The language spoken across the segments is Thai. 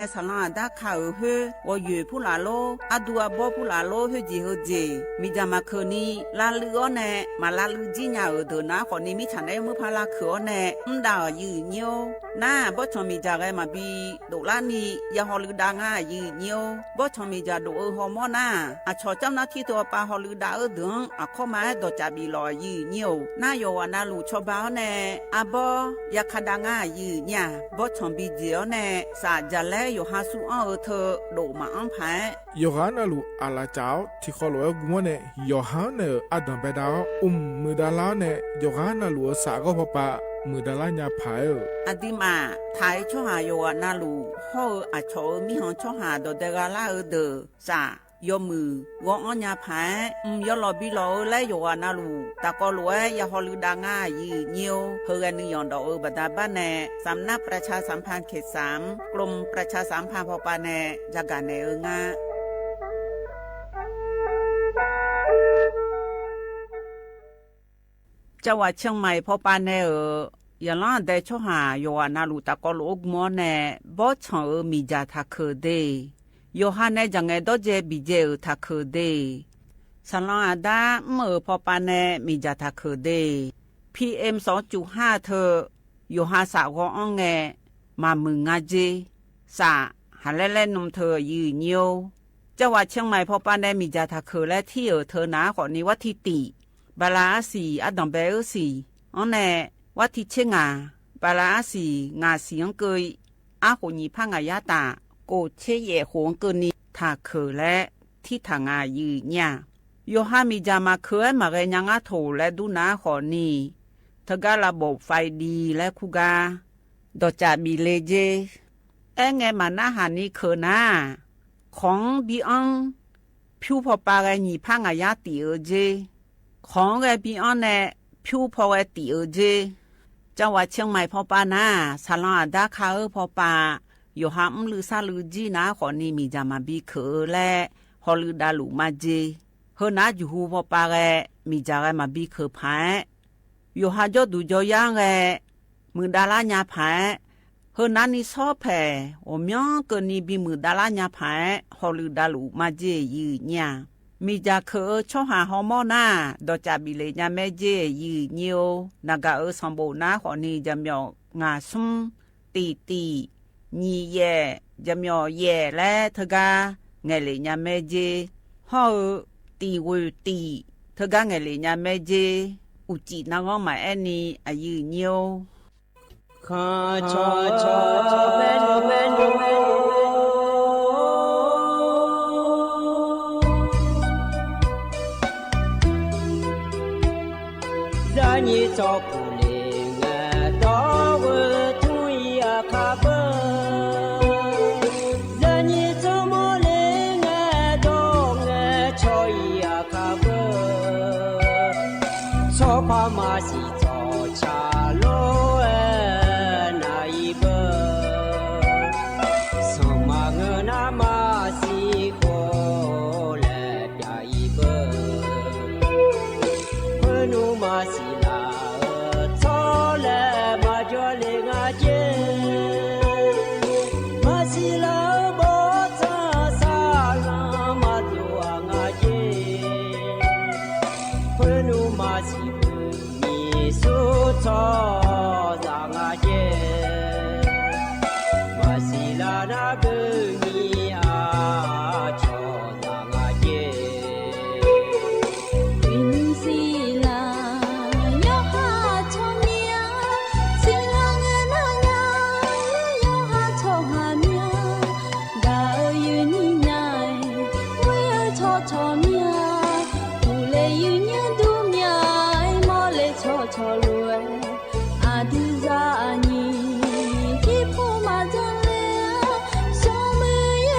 สลาดาข่าวเฮวอยู่ผู้ลาโลอดัวบผู้ลาโลเฮจีเฮเจมีจามาคืนนี้ลาลือเนมาลาลือจีน่าเดินนะคนนี้มีฉันได้มือพาลาคือเนดาวยืนเนียวน่าบ่ชมมีจากไอ้มาบีดูลานียาฮอลือดางายืนเนียวบ่ชมมีจากดูฮอร์โมน่าอาชอเจ้าหน้าที่ตัวปาฮอลือดาเดืองอาข้อมาดอจาบีลอยยืนเนียวน่าโยวานาลูชบ้าเนอาบ่ยาคดางายืนเนี่ยบ่ชมบีเจียวเนสาจะแลอยู่หาสู้อ้อเธอโดมาอันพันยอฮานาลูอาลาเจ้าที่ขอรู้กูว่าเนี่ยยอฮานาอัดดันไปดาวมือดาลาเนี่ยยอฮานาลูสาก็พอปะมือดาลาญาพายอดีมาไทยช่อหาโยนาลูห่ออาชอมีหองช่อหาดเดกาลาเดอสายมือวงอัญญาพายยอลอบิโลและโยนาลูตะกอลวยยาฮอลือดางายีเนียวเฮกันนิยอนดอกบัดาบ้านแน่สำนักประชาสัมพันธ์เขต3กรมประชาสัมพันธ์พอปาแน่จากการในงาจังหวัดเชียงใหม่พอปาแน่ยาลาได้ช่อหาโยนาลูตะกอลอกมอแน่บ่ชอมีจาทักเคเดโยฮันเนจังไงดอเจบิเจทักเคเดสลองอาดาเมื่อพอปาแน่มีจาทักเคเด PM 2.5 เธอโยฮาสาวงองแงมามึงงาเจสาหันเล่นนมเธอยืนเนียวจังหวัดเชียงใหม่พอปาแน่มีจาทักเคและที่เธอหนาขอนี้วัดทิติบาลาสีอดอมเบลสีอันแน่วัดทิเชงาบาลาสีงาเสียงเกยอาหุญีพังอายาตาโกเชเยหงเกนีทาเคและที่ทางายืเนี่ยโยฮามีจามาเคยมาเรยังอาโถและดูนาขอนี่เธอก็ระบบไฟดีและคูกาดอจาบีเลเจไงมาหน้าหานี่เคนาของบีอังผิวพอปาเรญีพังอายาติเจของไงบีอันเน่ผิวพอเอติเจจังหวัดเชียงใหม่พอปานาสลองอาดาคาพอปาโยฮามลือซาลือจีนาขอนี่มีจามาบีเคและฮอลือดาลูมาเจเฮนาจูฮูพอปาเรมีจาเรมาบีเคพายโยฮาจอดูจอยังเรมือดาลาญาพายเฮนานี่ซอแผ่โอมยองเกนี่บีมือดาลาญาพายฮอลือดาลูมาเจยืเนี่ยมีจาเคช่อหาฮอร์โมนาดอจาบิเลญาแม่เจยืเนียวนากาสมบูนาขอนี่จำยองงาซุมตีညီရဲ့ဂျမြော်ရဲ့လဲထကားငယ်လေးညာမဲကြီးဟောတီဝတီထကားငယ်လေးညာမဲကြီးဥကြည်နောင်းမအဲ့နီအယူညိုခါချောချောမဲနိုမဲနိုမဲဇာညေချောပူလေးငါတော်ဝထွေရခါပพามาสิจอชาโลนายเบสมาเงนามาสิโคเลปยายเบพนุมาสิลาทอเลมาจอเลงาเจมาสิลาบอซาซาลามาตัวงาเจพนุมาสิสุทอจางอาเจมาสิลานาเกนีอาชอจางอาเจวินสิลาโยฮาชอเมียสิลาเงนาญาโยฮาชอหาเมียดายืนนี่ไงเวชอชอเมียอูเลยืนยันดูเมียชอชอรวยอาดูซานีที่ผู้มาจังเลยสองมือเย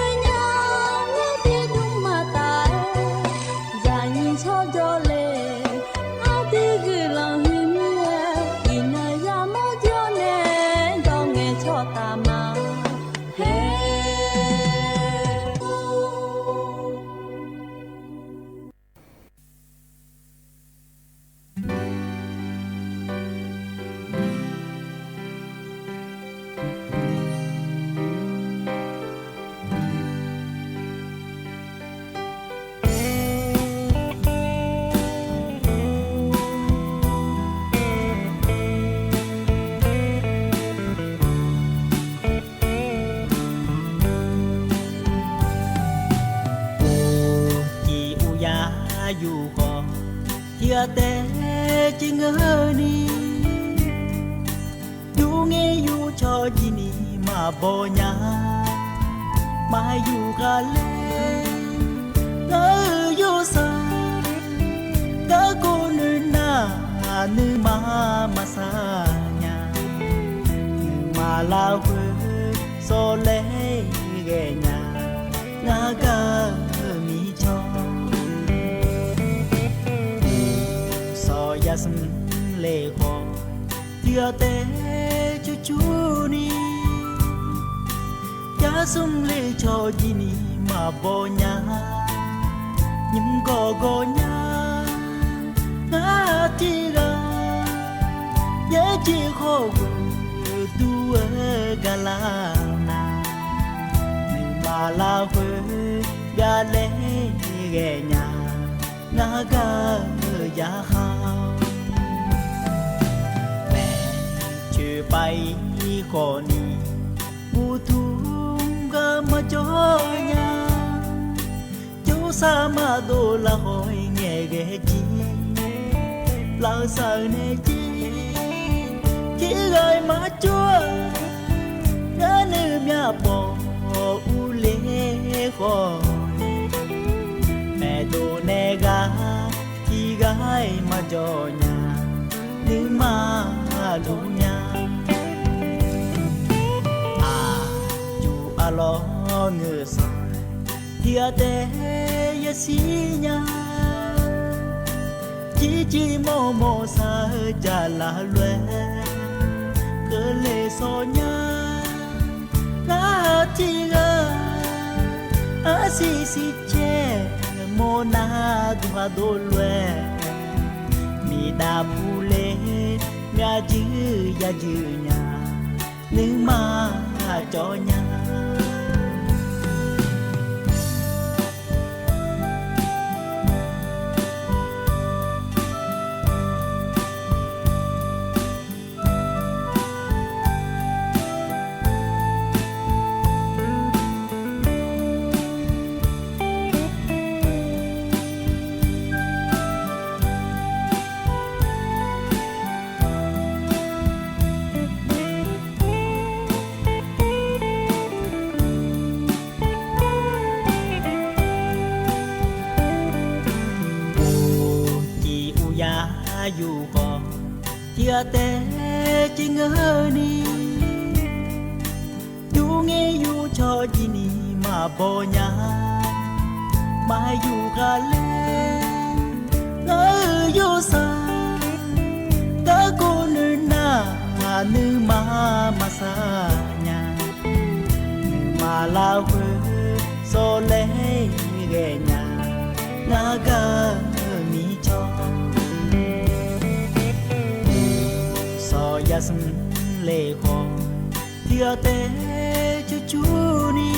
tia té chỉ ngỡ ni du nghe du cho gì ni mà bỏ nhà mà du cả lê ngỡ du sa cả cô nữ na nữ mà sa nhà mà la quê so lê ghé nhà ngã cả mi cho so yasm lê khó tia té chú chú ni yasm lê cho gì ni mà bỏ nhà nhưng có nhà ngã ti ra nhớ chỉ khó tu gà la mà la quê gà lê ghé nhà ngã gà giá khao mẹ chưa bay khó ni bu thung gà mà cho nhà chú sa mà đồ là hỏi nghe ghé chi là sợ nè chỉ gọi mà chúa nhớ nữ nhà bỏ u lê khó mẹ đồ nè gà chỉ gái mà cho nhà nữ mà đủ nhà chú lo ngờ soi tia té ya si nhà chỉ mò sa cha la lue cơ lê so nhà la ti ga si che mo na dua do lue mi da pu lê nhà chữ ya chữ nhà nữ mà cho nhà dù có tia té chỉ ngỡ ni du nghe du cho gì ni mà bỏ nhà mà du cả lê ngỡ du sa cả cô nữ na nữ mà sa nhà mà la quê so lê ghé nhà ngã cả mi cho yasm lê khó tia té chú chú ni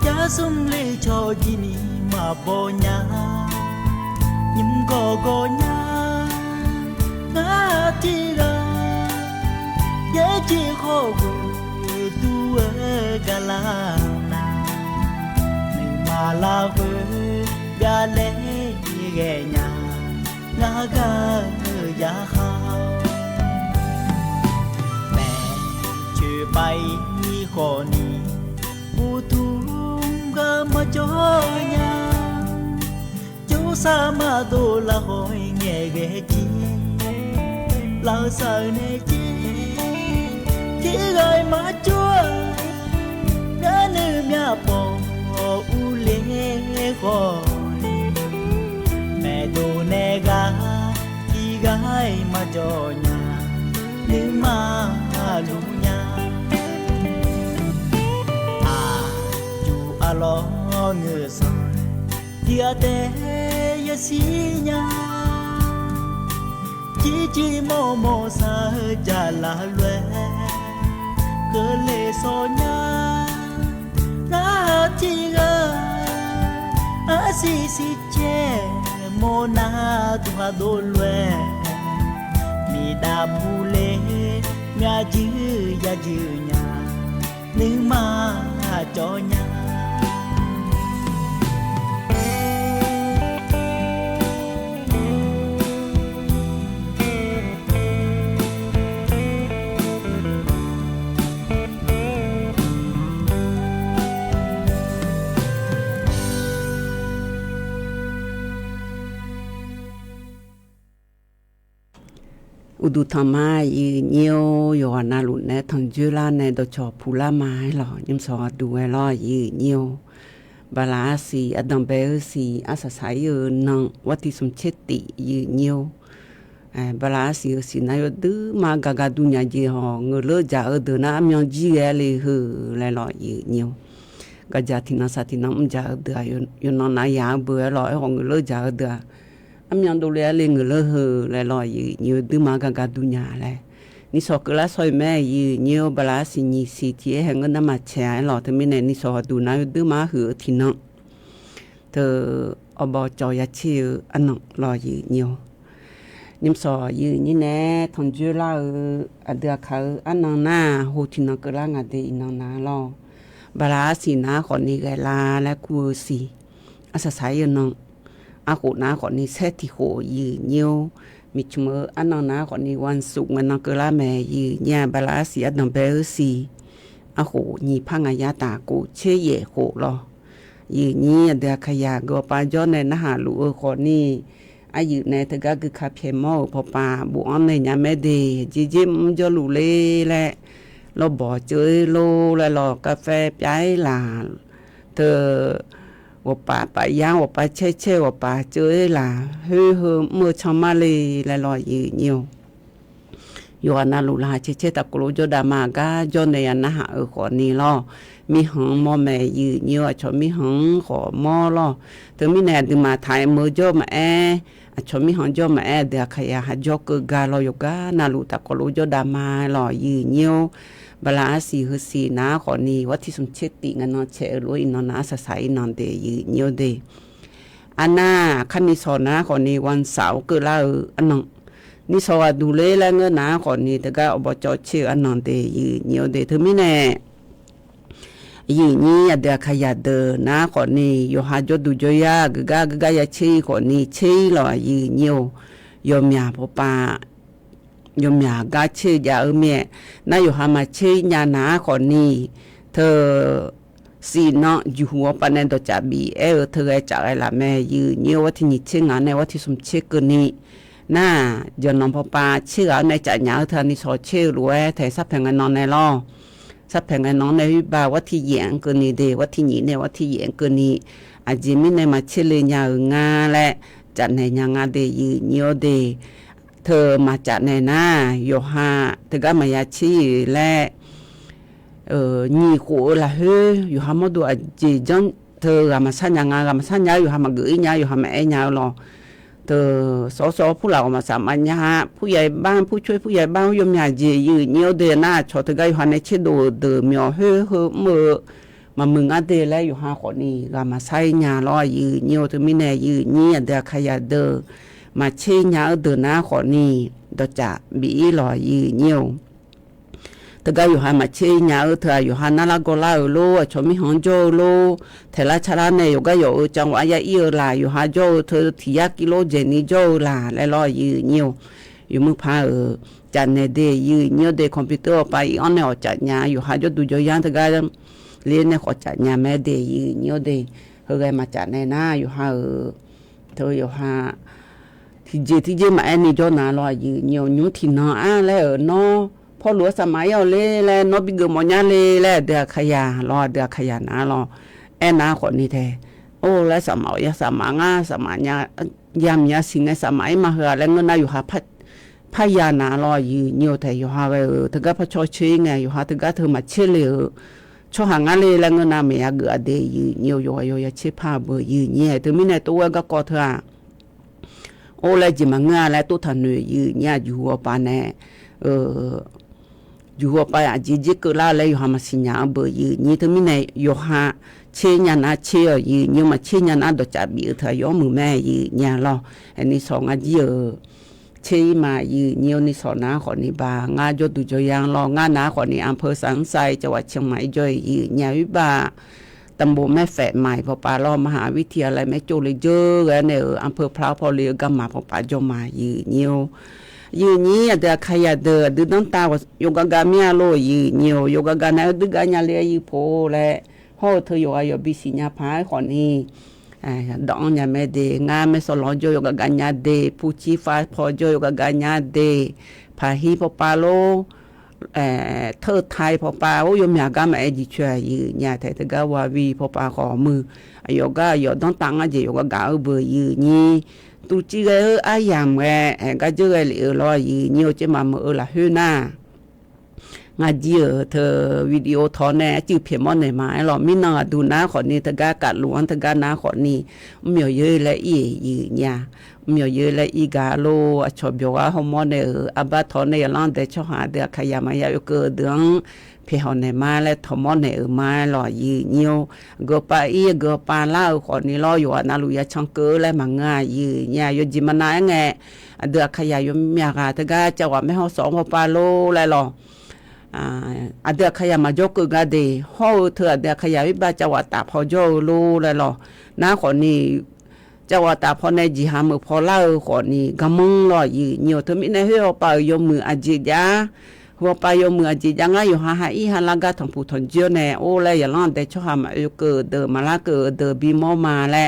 yasm lê cho gì ni mà bỏ nhà nhưng có nhà ngã ti ra nhớ chỉ khó tu gà la mà la quê gà lê ghé nhà ngã gà giá khao mẹ chưa bay khó ni bu thung gà mà cho nhà chú sa mà đồ là hỏi nghe ghé chi là sợ nè chỉ gọi mà chúa nhớ nữ nhà bỏ u lê khó mẹ đồ nè gà gái mà cho nhà nữ mà đủ nhà chú lo ngờ soi tia té ya si nhà chỉ mò sa cha la lue cơ lê so nhà na ti ga si che mo na dua do lue mi da pu lê nhà chữ ya chữ nhà nữ mà cho nhà อุดุธรรมายืเนียวโยนาลุนเนทังจุลาเนดชอพูลาไม้หรอยิมสอดูไว้รอยืเนียวบาลาสีอดัมเบลสีอาศัยสายยืนังวัติสมเชติยืเนียวบาลาสีสีนายดื้อมากากาดุนยาจีหอเงือเลือจ่าเดินน้ำยังจีเอเลยหือเลยรอยืเนียวกะจาทินาสัติน้ำจ่าเดือยนนายาเบื่อรอไอ้ของเงือเลือจ่าเดืออำยังดูแลเลยเงือเลือหือเลยรอยืดื้อมากากาดุนยาเลยนี่สอกละซอยแม่ยืเนียวบาลาสีนี่สีที่แห่งเงินน้ำมาแชร์หล่อทั้งมีในนี่สอดูนายดื้อมาหือที่น้องเธออบจอยาชื่ออันน้องรอยืเนียวนิมสอยืนี่แน่ทงจุลาอเดือเขาอันน้องหน้าโหที่น้องกระงาเดอินน้องนาลอบาลาสีนาขอนี้ไกลาและกูสีอาศัยสายน้องอาโหนาขอนี้เซติโหยืเนียวมิชเมออันน้องนาขอนี้วันสุกมันน้องกระแม่ยืเนี่ยบาลาสีอันน้องเบลสีอาโหนี่พังอายาตากูเชยโหรอยืนี่เดือขยะก็ปาจอในนาหาลูขอนี้อายุในตะกะคือคาเพมอพอปาบุอันในยามแม่เดจิจิมจอลูเลแหละเราบ่เจอโลและรอกาแฟย้ายหลาเธอว่าป่าป่ายางว่าป่าเช่ว่าป่าเจอหลาเฮ้อมือชอมาเลยและรอยืนอยู่อยู่อันนั้นลูลาเช่ตะกรูจดามากาจนในอันนะหาขอนี้ลอมีหังมอแม่ยืนอยู่ชอมีหังขอมอลอเธอมีแน่ดึงมาถ่ายมือจ่อมาชมมีหันจ่อมาเดียขยะหัดจอกกาลอยกานาลูตะกรูจดามาลอยืนอยู่บลาสีหือสีนาขอนี้วัดที่สมเชติงันนอเชลุยนอนาสสายนอนเดยืนอยู่เดอันน่าคันนิสอนาขอนี้วันเสาร์ก็ลาอันนองนิสอดูเลแล้วเงินนาขอนี้แต่ก็อบจเชอันนอนเดยืนอยู่เดเธอไม่แน่ยีนี่เดียขยันเดินนะคนนี้อยู่หาจดูจอยากกยาชีคนนี้ชีหล่อยีนิวยมยาพ่อป้ายมยากาชียาเมียน่าอยู่หามาชีญานาคนนี้เธอสีเนาะอยู่หัวปานนดจับบีเธอจะอะไรละแม่ยีนิวว่าที่นี่เชื่องานในว่าที่สมเชื่อกันนี้น่าจนน้องพ่อป้าเชื่อในจ่ายยาเธอนี่สอเชื่อรวยแต่ซับแพงเงินนอนในล้อสับแผงน้องในวิบาวัที่เหยียงกันนี่เดวัที่หนีในวัที่เหยียงกันนี่อาจิมิในมาเชลยางาและจัดในยางาเดยืนโยเดเธอมาจัดในหน้าโยฮาเธอก็มายาชีและนี่โขละเฮอยู่หามาดูอาจิจังเธอก็มาสัญญางามาสัญญาอยู่หามาเกยญาอยู่หามาเอยาหรอเธอสอผู้เหล่ามาสามัญญาผู้ใหญ่บ้านผู้ช่วยผู้ใหญ่บ้านยมยาเจยืนเนียวเดน่าชอตก็อยู่หาในเชโดเดมีเฮมือมามึงอาเดแล้วอยู่หาคนนี้ก็มาใช้ญาลอยยืนเนียวเธอไม่แน่ยืนเนียเดขยะเดมาเชญาเดน่าคนนี้ดจะบีลอยยืนเนียวเธอก็อยู่หามาเชญาเธออยู่หานาลากลาโลชอมิฮอนโจโลเทลาชาลาเนยก็อยู่จังหวะยาอีลาอยู่หาโจเธอที่ยากิโลเจนี่โจลาและลอยยืนเนียวอยู่มือพาจันเนเดยืนเนียวเดคอมพิวเตอร์ไปอันเนอจัดญาอยู่หาโจดูจยันเธอก็เรียนในขอจัดญาแม่เดยืนเนียวเดเธอก็มาจัดในหน้าอยู่หาเธออยู่หาที่เจมาแอนนี่โจนาลอยยืนเนียวยูที่นอแล้วนอพอหลวงสมัยเอาเล่และนบิกมอญาเล่และเดือขยะรอเดือขยะนะรอแอนนาคนนี้แท้โอ้และสมัยสมังสมัยยามยาสิงในสมัยมาเหอแล้วเงินนาอยู่หาพยานารอยืนเนียวแต่อยู่หาเวถึงก็พอชอเชงไงอยู่หาถึงก็เธอมาเชเลยชอหางานเล่แล้วเงินนาเมียเกือเดยยืนเนียวอยู่เชผ้าเบอร์ยืนเนี่ยถึงไม่ในตัวก็กอเธอโอ้แล้วจิมังงาแล้วตัวทันเลยยืนเนี่ยอยู่หัวปานแน่อยู่ว่าไปจีก็ลาเลยอยู่หามาสิญญาเบอร์ยืนนี่ถึงมีในอยู่หาเชียนาเชียยืนยังมาเชียนาดจับบีเธอยอมือแม่ยืนเนี่ยรออันนี้สองเยอะเชียมายืนเนี่ยนี่สองนาขอนี่บางานยศดูจยังรองานนาขอนี่อำเภอสังไทจังหวัดเชียงใหม่ย่อยยืนเนี่ยวิบาตำบลแม่แฝดใหม่พอปาล้อมหาวิทยาลัยแม่โจเลยเยอะแล้วเนี่ยอำเภอพร้าวพอเลียกำมาพอปาจอมายืนเนี่ยยืนนี้เดือขยะเดือดน้ำตาว่าโยกกาเมียโลยืนเนียวโยกกาเนดึกกันยาเลียยืโพและพ่อเธอโยกายบิสิญญาพายคนนี้ดองยาไม่เดงานไม่สลอโยกกาญาเดผู้ชี้ฟ้าพอโยกกาญาเด พาฮีพอปาโลเธอไทยพอปาโอยมยากามาจิช่วยยืญาแต่ตะกาวาวีพอปาขอมืออายกายอต้องตังอาเจยกกาเบยืญีตูจีเออายามแกก็เจอเลยรอยืญีจะมาเมื่อละฮือหน้างาจีเธอวิดีโอทอนแน่จือเพียมอนในไม้หรอมินางดูน้าขอนี้ตะกากัดหลวงตะกาน้าขอนี้มีเยอะและอียืญามีเยอะและอีกาโลชอบอยู่ว่าฮอมอนเนอบัตทอนในลังเดชหาเดขยามายาเกิดเดืองเพียงในมาและทอมอนเนอมาหล่อยืญยวกปาอีกปาล่าขอนี้รออยู่นาลุยาชังเกอและมังงายืญาโยจิมานายไงเดือขยายมมีกาตะกาจะว่าไม่ห้องสองพอปาโลและหล่อเดือขยามาจกกาเดห้อเธอเดือขยาวิบาจังหวัดตาพอโจลูและหล่อน้าขอนี้จังหวัดตาพอในจีหามือพอเล่าขอนี้กำมึงหล่อยืญยวเธอมีในหัวปายมืออจิยาหัวปายมืออจิยังไงอยู่หาอีฮันลังกาทำผู้ทนเจียวแน่โอ้และอย่างนั้นแต่ชอบหามาเกิดเดิมมาละเกิดเดิมบีมอมาและ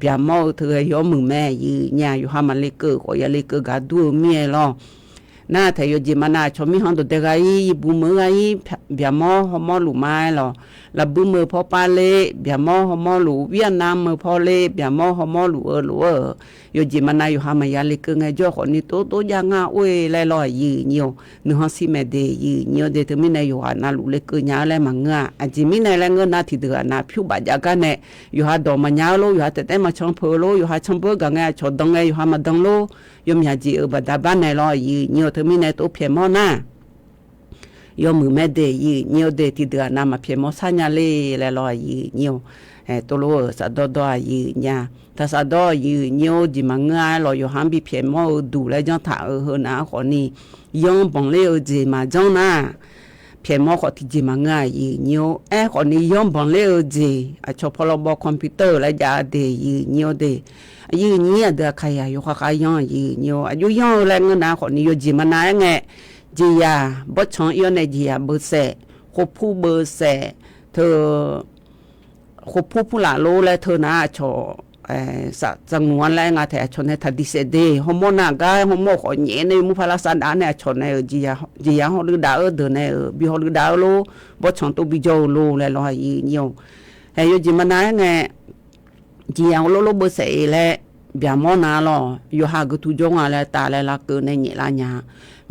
บีมอเธอยมือแม่ยืญาอยู่หามาเล็กเกิดขอยาเล็กเกิดกาดูเมียหล่อน่าแต่โยจิมานาชมิฮันตัวเด็กไอ้บุมือไอ้เบียมอฮอมอหลูไม้หรอแล้วบุมือพอปาเล่เบียมอฮอมอหลูเวียดนามมือพอเล่เบียมอฮอมอหลูโยจิมานาอยู่หามายาเล็กไงจ่อคนนี้โตยางาเว้ยไล่ลอยยืเนียวนึกฮันซีเมเดยืเนียวเดตมินายอยู่หานาหลูเล็กยาและมังงาอาจิมินายและเงินนาที่เดือนาผิวบาดจากกันเนี่ยอยู่หาดอมันยาโลอยู่หาแต่มาช่างเพลโลอยู่หาช่างเบิกไงชดดังไงอยู่หามาดังโลยมยาจีบัดาบ้านในลอยยืเนียวเธอมีในตัวเพียมอน่ายมมือแม่เดยืเนียวเดที่เดือนามาเพียมอสัญญาเล่และลอยยืเนียวตัวโลสะดอยืญาถ้าสะดอยืเนียวจิมังงาลอยอยู่หันบีเพียมอดูและจังถาเฮนาขอนี้ยองบังเล่เจมาจังน่าเพียมอขอที่จิมังงายืเนียวขอนี้ยองบังเล่เจชอบพลบคอมพิวเตอร์และยาเดยืเนียวเดยืนนี้เดือใครอยู่ข้าย้อนยืนอยู่อายุย้อนแรงเงินนะคนนี้อยู่จีมันนายไงจียาบ่ชงย้อนในจียาเบอร์เสคบผู้เบอร์เสเธอคบผู้หลาโลและเธอนะชอสัจังวนแรงอาแถชนในทัดดิเสเดฮอมนากาฮอมขอเยในมุพลาสันดานเนี่ยชนในจียาฮอลือดาวเดินในบิฮอลือดาวโลบ่ชงตัวบิโจโลและลอยยืนอยู่อยู่จีมันนายไงจียงโลเบอร์เสและเบียมอนาลออยู่หากตุจงอะไรตาและละเกินในนี่ละญา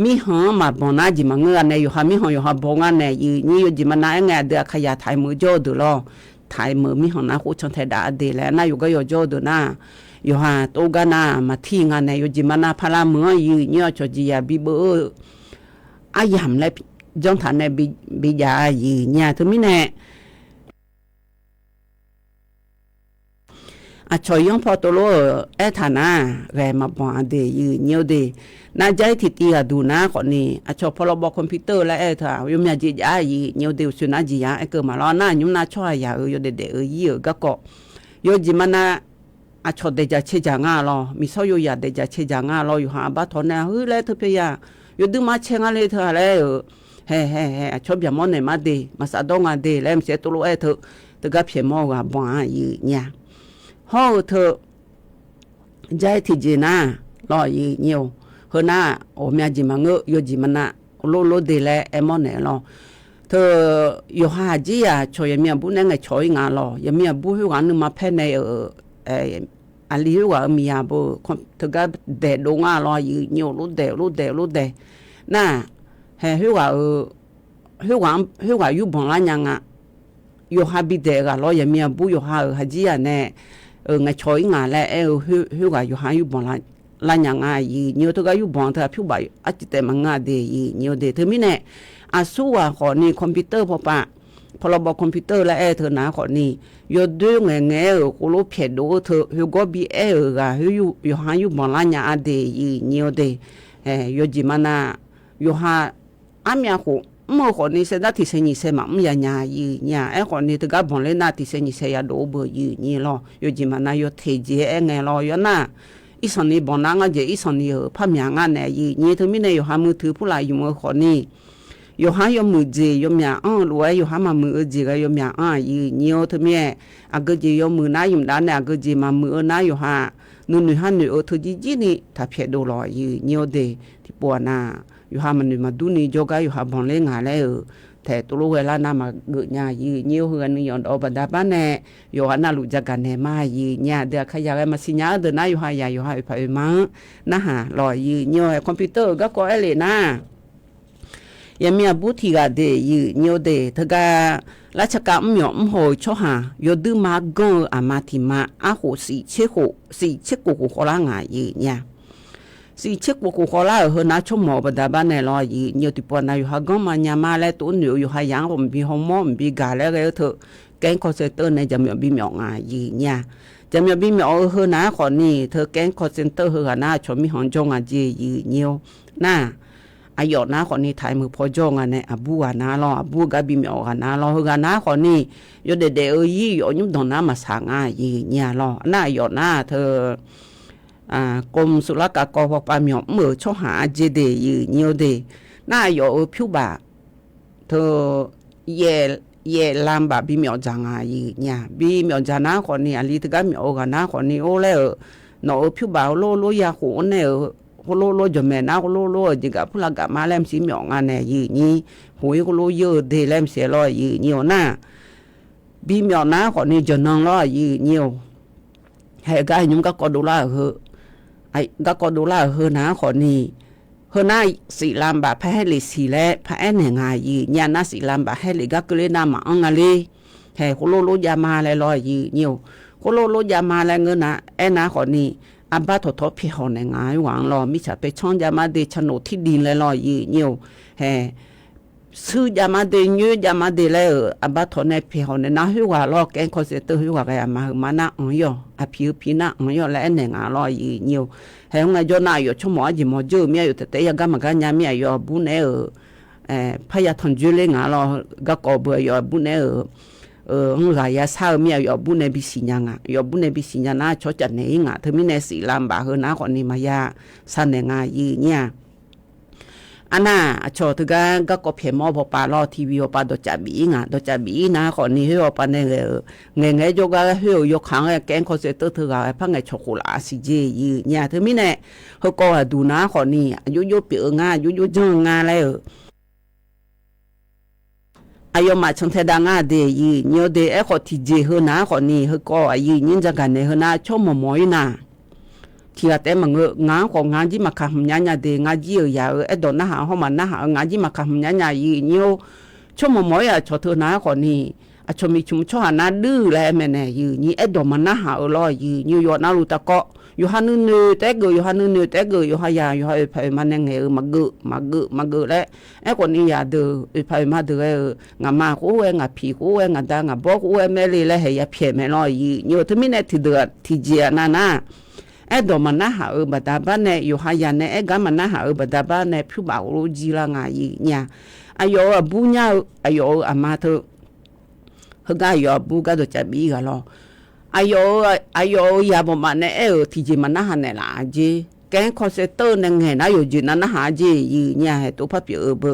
มีหอมาบอนาจิมังเงในอยู่หามีหออยู่หาบงานในอยู่จิมันนาไงเดือขยะไทยมือโจดูลอไทยมือมีหอนาคู่ชนไทยดาเดแล้วน่าอยู่ก็อยู่โจดูน่าอยู่หาโตกานามาที่งานในอยู่จิมันนาพลาเมืออยู่จจียาบิเบออายามและจงฐานในบิยาอยู่เนี่ยถึงมิแน่ชอยยองพอตัวโลฐานะแรมาบอนเดยืเนียวเดน่าใจที่ตีดูนะคนนี้ชอบพลบคอมพิวเตอร์และถ่ายมยาจียายืเนียวเดสุนัจียาเกิดมาล้อหน้ายุน่าช่วยยาเดยืก็เกาะโยจิมันนะชอบเดจะเชจางาลอมีโซโยยาเดจะเชจางาลออยู่หาบ้าทอนนะแล้วเธอพยาโยดึงมาเชงอะไรเธอแล้วเฮ้ชอบอย่ามอนในมาเดมาสะดงอาเดแล้วเสียตัวโลเธอตะกับเพียมอว่าบ้ายืเนี่ยห้องเธอใจที่จีน่ารอยืเนียวเฮน่าโอเมียจีมังเงยจีมันน่ะโลเดลเอมอนเนลอเธออยู่หาจีอ่ะช่วยเมียบุญไงช่วยงานรอยเมียบุญงานนึงมาเพ่ในอันนี้ว่าเมียบุเธอก็เดดงานรอยืเนียวรู้เดน่ะเฮ้ยว่าอยู่บ่งละยังอ่ะอยู่หาบิเดกะรอเมียบุญอยู่หาจีอ่ะเนี่ยไงช่วยงานแล้วหิวกับอยู่หาอยู่บ่ละยังไงยืเนียวตัวก็อยู่บ่เธอผิวใบอาจจะแต่มังงาเดยืเนียวเดเธอไม่แน่อาสู้ว่าขอนี่คอมพิวเตอร์พอเราบอกคอมพิวเตอร์แล้วเธอหนาขอนี่ยอดด้วยไงกูรู้เพียดดูเธอหิวก็บีกะหิวอยู่หาอยู่บ่ละยังเดยืเนียวเดยอจิมานาอยู่หาอามีกูเมื่อคนนี้เสด็จที่เสนิเสมาไม่ยายืเนี่ยคนนี้ถึงกับบอกเลยนะที่เสนิเสยาดูเบอร์ยืนี่รอยจิมานาโยเทเจไงรอยน่ะอีสันนี้บอกนั่งเจอีสันนี้พม่างานเนี่ยยืนี่ถึงไม่ได้อยู่หามือถือผู้ลายอยู่เมื่อคนนี้อยู่หาอยู่มือเจอยู่มีรวยอยู่หามามือเจก็อยู่มียืนี่ถึงไม่ก็เจอยู่มือน้าอยู่ด้านเนี่ยก็เจมามือน้าอยู่หานุ่นหันนุ่นทุจีนี่ถ้าเพียดูรอยืนี่เดที่ปวดน่ะ อยู่หามันมาดูนี่โจกอยู่หาบอนเล่งาแล้วแต่ตัวลูกเวลานามาเกิดญายืเงี้ยวเฮือนนี่ย้อนเอาบรรดาบ้านแน่อยู่หานาลูกจักกันแน่มายืญาเดือขยายมาสิญาเดินนะอยู่หายาอยู่หาไปมานะหาลอยยืเงี้ยวคอมพิวเตอร์ก็ก็เอเลยนะยังมีบุตรีก็เดยืเงี้ยวเดถ้าก็ราชการไม่ยอมโหยช่อหายอดื้อมาเกออามาติมาอาโหสี่เช็คกูขอละงายยืเนี่ยสี่เช็คกูขอละเฮน่าชมหมอบดาบ้านในรอยยืเนี่ยติปนาอยู่หากมาญามาแล้วตัวเหนียวอยู่หายังผมบีหอมมบีกาแล้วก็เถอะแกงคอนเซนเตอร์ในจำยอมบีหมอกงายยืเนี่ยจำยอมบีหมอกเฮน่าขอนี่เธอแกงคอนเซนเตอร์เฮน่าชมมีหอนจงอาจียืเนี่ยน่าอายอนะคนนี้ถ่ายมือพอจงอันเนี่ยอบูอานาลออบูกับบิมอกันนาลอเฮกันนาคนนี้ยเดยี่ยยุ่งตรงนั้นมาสางายีเนี่ยลอน่ายอนะเธอกรมสุรกากรปามยอมือช่อหาเจเดยีเนี่ยเดน่ายอผิวบาเธอเย่ลำบากบิมอจังอายีเนี่ยบิมอจานาคนนี้อลิตกับมิอกันนาคนนี้โอ้แล้วเนาะผิวบาโลยาหูเนี่ยโลจแม่นาโลจิกับพลังกับมาแลมสีหมองานเนี่ยยืนี่หวยโลเยอะเดแลมเสียลอยยืนี่น่ะบีหมอนาคนนี้จะนองลอยยืนี่ให้กายยุ่งกับกอดูล่าเหอะไอ้กับกอดูล่าเหอะนะคนนี้เหอะน่าสีลำบากแพ้ให้เลยสีแลแพ้แหน่งายยืนี่น่าสีลำบากให้เลยก็เกลือน้ำมาอังเลยให้โลยามาเลยลอยยืนี่โลยามาเลยเงินนะนะคนนี้อาบ้าทอเพียงในงายหวังรอมิฉะไปช่องยามาเดชโนที่ดินเลยรอยืเนียวแห่ซื้อยามาเดยืยามาเดเลยอาบ้าทอในเพียงในน้าหิวารอแกงคอนเซนเตอร์หิวอะไรมาหน้าอ๋อยอาผิวหน้าอ๋อยและในงารอยืเนียวแห่งไงจนายชั่วโมงจิมอจูเมียอยู่แต่ยังก็มันก็ยามีอยู่บุญพยาทันจุเลงารอก็กอบอยู่บุญงายาสาวมีอยู่บุญในบิสิญงอยู่บุญในบิสิญนะชดจัดเนี่ยงเธอมีในสีลำบากเฮนะคนนี้มายาสันในงายีเนี่ยอันน่ะชดกันก็เพียงมอบปาลอทีวีปาดจับบีนะคนนี้เฮอปาเนี่ยเงยโยกเฮอยกขังแกงคอนเซนเตอร์เธอพังไงช็อกโกแลตสิเจยีเนี่ยเธอมีเนี่ยเฮก็ดูนะคนนี้ยุเปียงายุจังงาแล้วอายุมาชงเทดังอาเดยีเนียวเดเอขอที่เจเฮนะคนนี้เฮก็อายุยินจักันเนี่ยเฮนะชมมอยนะที่อาแต่มันงานของงานที่มาคำยันยาเดงานยี่ยาดอนนะหาห้องมันนะหางานที่มาคำยันยายีเนียวชมมอยชดเธอนะคนนี้ชมมีชุมชนนะดื้อแล้วแม่เนี่ยยีนี่ดอนมันนะหาลอยยีนิวยอร์กนะลูตะก็อยู่ฮันนูแต่เกอยู่ฮันนูแต่เกอยู่ฮายาอยู่ฮายไปมันยังไงมาเกแล้วคนนี้อยากดูไปมาดูงามาคู่งาผีคู่งาดางาบอกคู่แม่เลยแล้วให้ยาเพียแม่น้อยอยู่ที่มีเนี่ยที่เดือดที่เจียนะดอมันนะหาบัดาบ้านเนี่ยอยู่ฮายาเนี่ยกามันนะหาบัดาบ้านเนี่ยผิวบ่าวรู้จีละงาเนี่ยอายุบุญญาอายุอามาเธอเฮก็อายุบุก็จะจับบีกันแล้วอายุยาบมันเนี่ยที่จีมันน่าหันเนี่ยละจีแกงคอนเซนเตอร์เนี่ยไงนะอยู่จีนั่นนะหาจียืเนี่ยให้ตัวพับเยอะเบอ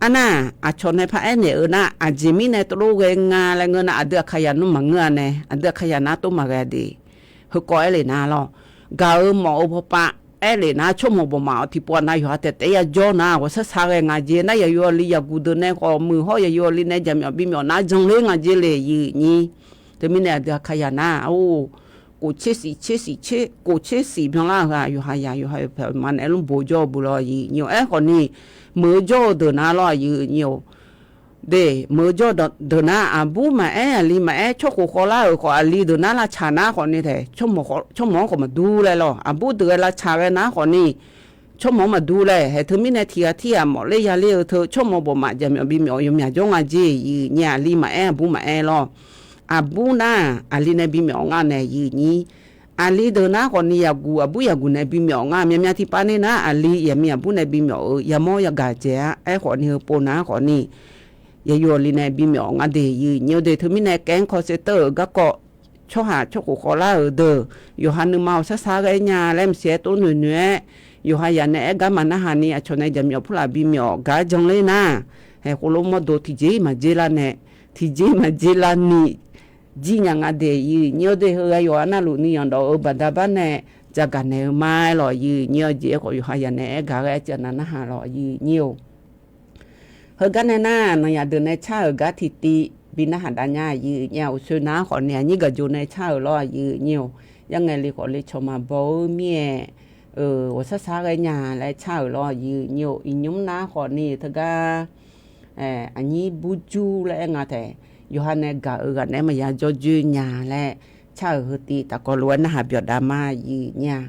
อันน่ะชนในพระเนี่ยนะจีมีเนี่ยตัวเงินอะไรเงินน่ะเดือขยันนุ่มมังเงินเนี่ยเดือขยันน่ะตัวมาแกดีเขาก้อยเลยนะล่ะกาหมอพปะเลยนะชั่วโมงบ่มาที่ปวนนายหัวแต่ยาจอนะว่าสักสางงาจีนะอยู่ลียากูเดินเนี่ยก็มือห้อยอยู่ลีเนี่ยจะมีบิมนะจังเลยงาจีเลยนี่แต่มีเนี่ยเดือขยันนะโอ้กูเชื่อกูเชื่อเพียงละค่ะอยู่หายาอยู่หายมันลุงโบจอบุลอยอยู่คนนี้มือจอเดินอะไรอยู่เดมือจอเดินอาบูมาลีมาชกขอลาขอลีเดินละชานะคนนี้เถอะชั่วโมงก็มาดูเลยหรออาบูเดินละชาเลยนะคนนี้ชั่วโมงมาดูเลยเธอมีเนี่ยที่หมอเลยยาเลี้ยเธอชั่วโมงบ่มาจะมีบิมอยู่มีจงอาจีเนี่ยลีมาบูมาหรออาบูน่าอาลีเนี่ยบิมงานเนี่ยนี่อาลีเดินหน้าคนนี้อาบูเนี่ยบิมงานมีที่ปานี่นะอาลีมีอาบูเนี่ยบิมยามอยากาเจ้าคนนี้ปนนะคนนี้อยู่ลีเนี่ยบิมงานเดียเนี่ยเดี๋ยวเธอมีเนี่ยแกงคอนเซนเตอร์ก็ชกขอลาเดออยู่ฮันนึมาซาๆกันยาเล่มเสียตัวหนึ่งอยู่หายาเนี่ยก็มันนะฮันนี่ชนในจำยอพลาบิมก็จังเลยนะเฮ้คนลงมาดูที่เจมาเจลาเนี่ยที่เจมาเจลานี่จีนยังไงเดียนี่เดี๋ยวเฮยอยู่อันนั้นลูกนี่ยังดอกบัดดาบ้านเนี่ย จะกันเนื้อไม้หล่อยืเนื้อเจี๊ยก็อยู่หายาเนี่ยกะแกจะนั่นนะหาหล่อยืเนื้อเฮกันเนี่ยนะนายเดินในชาเกทิติบินหัดอันยายืเนื้อสุนัขคนเนี่ยนี่ก็อยู่ในชาหล่อยืเนื้อยังไงเลยก็เลยชมมาบ่เมียว่าซาcái nhà lại chào lo gì nhiều nhóm ná họ nè thật ra anh ấy bù chú lại ngã thế Yohane gà ở gần em mà nhà cho dư nhà lại chào hơi tí ta có luôn hà biểu đam ma gì nha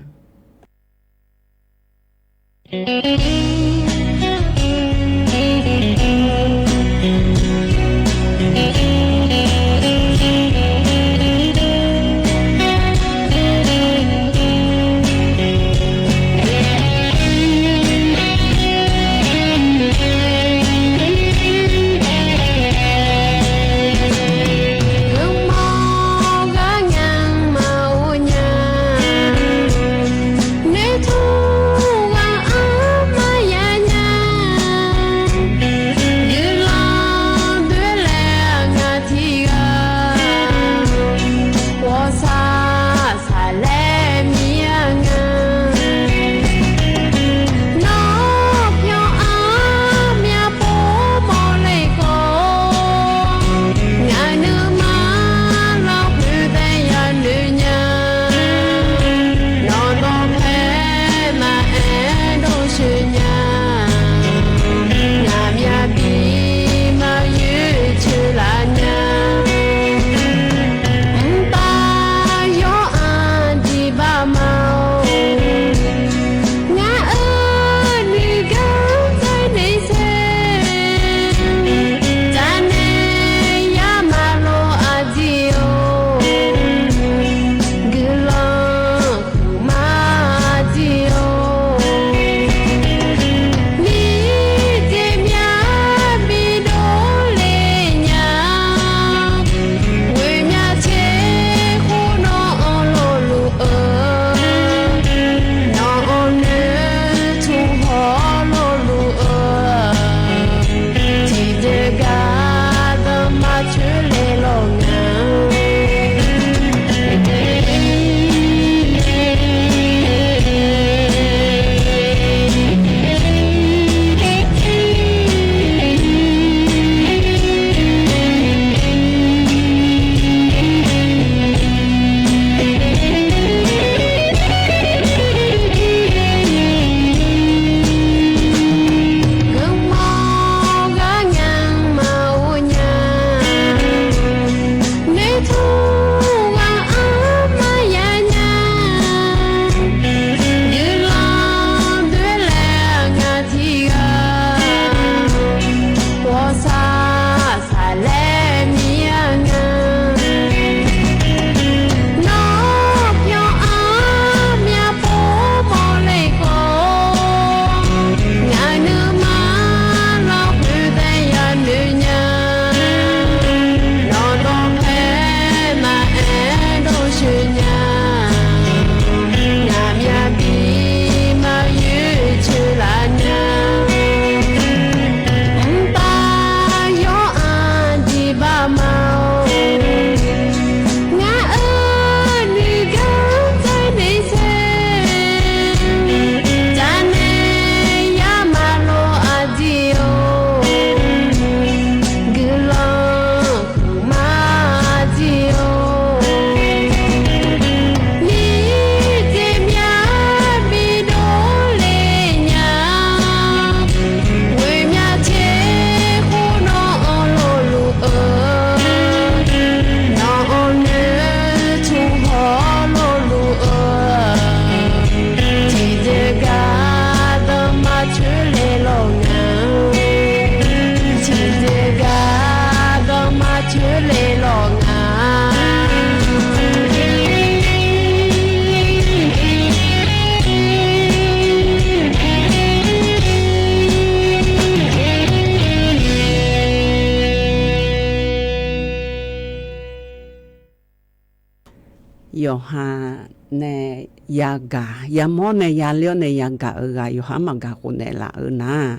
yo ha ne yaga ya mo ne ya leo ne yaga ga yo ha ma ga ko ne la na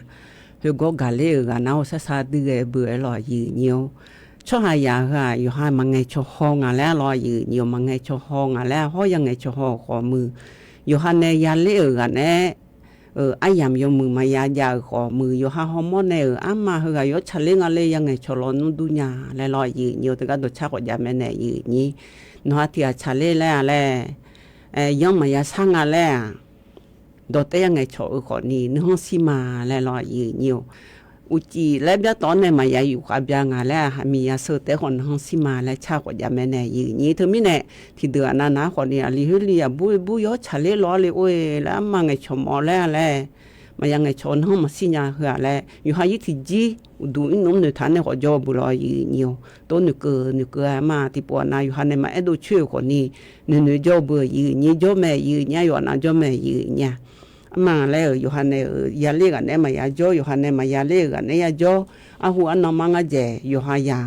yo go ga le ga na o sa sa de ge bu e lo yi nyo cho ha ya ga yo ha ma nge cho ho nga la lo yi nyo ma nge cho ho nga la ho ya nge cho ho ko mu อยู่หันในยาเล่กันแน่ไอ้ยามยมือมายายาขอมืออยู่หาฮอร์โมนเนี่ยอ้ามาเฮกายชะเล่งอะไรยังไงชะลอนุดุญาและลอยยืนอยู่แต่ก็ตัวชากว่ายาแม่เนี่ยยืนนี่นัวที่ชะเล่แล้วแหละยังมายาสร้างอะไรโดดแต่ยังไงชอขอนี่นึกสิมาและลอยยืนอยู่อุจิและเบี้ยตอนในมายาอยู่กับยางาแล้วมียาเสแต่คนห้องสิมาและชากว่ายาแม่เนี่ยยืนนี่เธอไม่เนี่ยที่เดือนนั้นนะคนนี้ลิฮลียบุยชะเล่ล้อเลยโอ้ยแล้วมาไงชมอแล้วแหละมายังไงชนห้องมาสิญาเหือแหละอยู่หายิที่จีดูอินนมเนื้อทานในหัวจอบุลอยยืนอยู่ตัวนึกเกอมาที่ปวนาอยู่หันในมาดูช่วยคนนี้เนื้อจอเบื่อยืนนี่จอแม่ยืนเนี่ยอยู่นั่นจอแม่ยืนเนี่ยมาแล้วอยู่หันในยาเล่กันเนี่ยมายาจออยู่หันในมายาเล่กันเนี่ยยาจออาหัวน้องมังเจอยู่หายา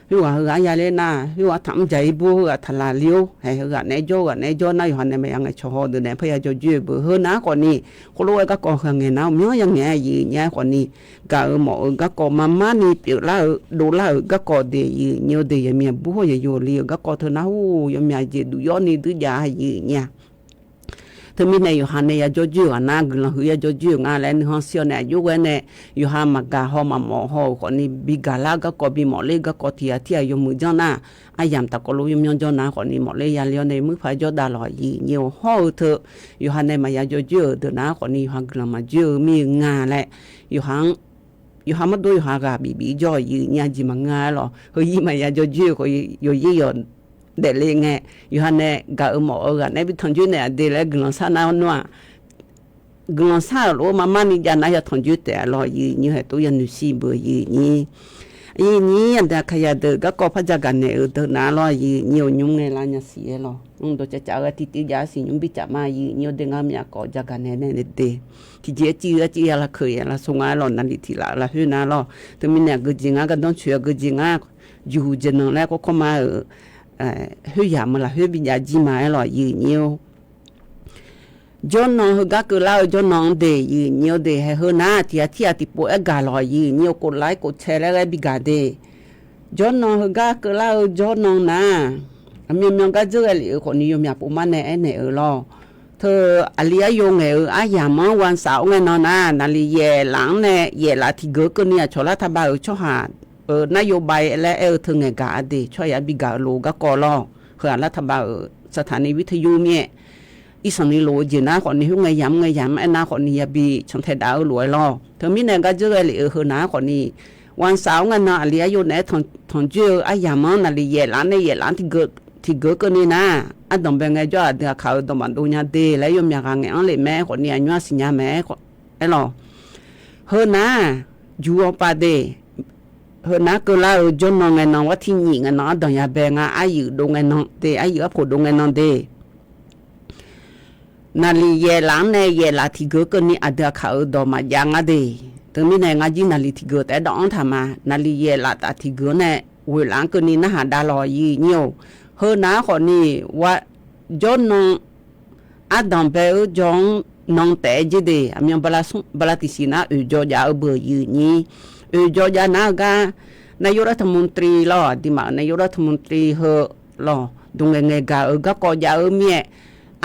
หัวยาเล่น่ะหัวทำใจบัวทลาเลี้ยวให้หัวในจอน่ะอยู่หันในมายังไงชอเดินในพยาจอจื้อเบื่อเฮนะคนนี้คนรู้ก็ก่อเงินน้ำเนื้อยังไงยืนเนี่ยคนนี้ก็หมอก็ก่อมานี่เปล่าดูล่าก็ก่อเดียเนียวเดียมีบัวอยู่เลี้ยก็ก่อเธอนะหูยังมีเจดูย้อนนี่ดูยายืนเนี่ยเธอมีในอยู่หันในยาจจื้อนะกลุ่มหัวยาจจื้องานแล้วนี่ห้องเสียเนี่ยอยู่กันเนี่ยอยู่หามากาห้องมาหมอห้องคนนี้บิกาลาก็กบิหมอเล็กก็เทียอยู่มือเจ้าหน้าอายามตะกลุยมยองเจ้าหน้าคนนี้หมอเล็กยาเลี้ยวในมือพายจอดาลอยยี่เหนียวห้องเธออยู่หันในมายาจจื้อเดินหน้าคนนี้หันกลุ่มมาจื้อมีงานแหละอยู่หันมาดูอยู่หากาบีจ่อยี่เนี่ยจีมังงานหรอเฮ้ยมายาจจื้อเขาอยู่ยี่หยนเด็กเลี้ยงอยู่หันเนี่ยก็หมอกันเนี่ยไปทำจุดเนี่ยเด็กเล็กกลุ่มสาวน้อยกลุ่มสาวรู้มานี่จะน่าจะทำจุดแต่รอยืนอยู่ให้ตัวยันสีเบื่อยืนนี่อันเดียขยันเด็กก็พัฒกันเนี่ยเด็กน่ารอยืนอยู่ยุ่งในร้านยาสีหรอตัวจะจ่ายที่ยาสียุ่งไปจับมายืนอยู่เด็กงามอยากก็จักันเนี่ยเด็กที่เจียละเคยละส่งอะไรนั่นที่ละหื้อน่ารอแต่มีเนี่ยก็จริงก็ต้องช่วยก็จริงอยู่เจนแล้วก็เข้ามาหื้อยามาละหื้อบิญญาจีมาหรอยืนอยู่จนน้องเขาก็เล่าจนน้องเดย์ยืนเนียวเดย์ให้เขาหน้าที่ปวดกาลอยยืนเนียวกดไลค์กดแชร์แล้วบิกาเดย์จนน้องเขาก็เล่าจนน้องนะมีก็เจอเลยคนนี้มีปุ่มมันเนี่ยรอเธออเลียยงอายามวันเสาร์ไงนอนนาลีเย่หลังเนี่ยเย่ละที่เกิดก็เนี่ยชลาทบาช่อหานโยบายและเธอไงกาเดย์ช่วยบิกาโลก็กอลอเพื่อรัฐบาลสถานีวิทยุเนี่ยอีสันนิโลจีน่าคนนี้หุ่งไงย้ำไอ้นาคนนี้บีช่างเทดาวรวยรอเธอมีเนี่ยก็เจอเลยนาคนนี้วันเสาร์งั้นนะเลี้ยอยู่เนี่ยทนเจอไอ้ยามนั่นเลยเย่ร้านที่เกิดก็นี่นะอันต้องเป็นไงจ้าเดี๋ยวเขาต้องมาดูเนี่ยเดแล้วยมอยากไงอันเลยแม่คนนี้อายุสิญญาแม่ไอ้หรอนะอยู่ป่าเดนะก็เล่าจนน้องไงน้องว่าที่หญิงไงน้องต้องอย่าแบ่งอายุดูไงน้องเดอายุพูดดูไงน้องเดนาลีเยหลังเนี่ยเยลาที่เกิดก็นี่อาจจะเขาดอมายังอ่ะดิถึงมีเนี่ยงาจีนาลีที่เกิดแต่ดองทำมานาลีเยลาตาที่เกิดเนี่ยเวลาก็นี่นะหาดาลอยยี่เนียวเฮนะคนนี้ว่าจนน้องอาดัมเปอจงน้องแต่จีเดอเมียบลาติสินะจอยาเบื่อยี่นี่จอยานะกานายรัฐมนตรีล่อดิมานายรัฐมนตรีเฮล่อดงเงกาก็กอยาเมีย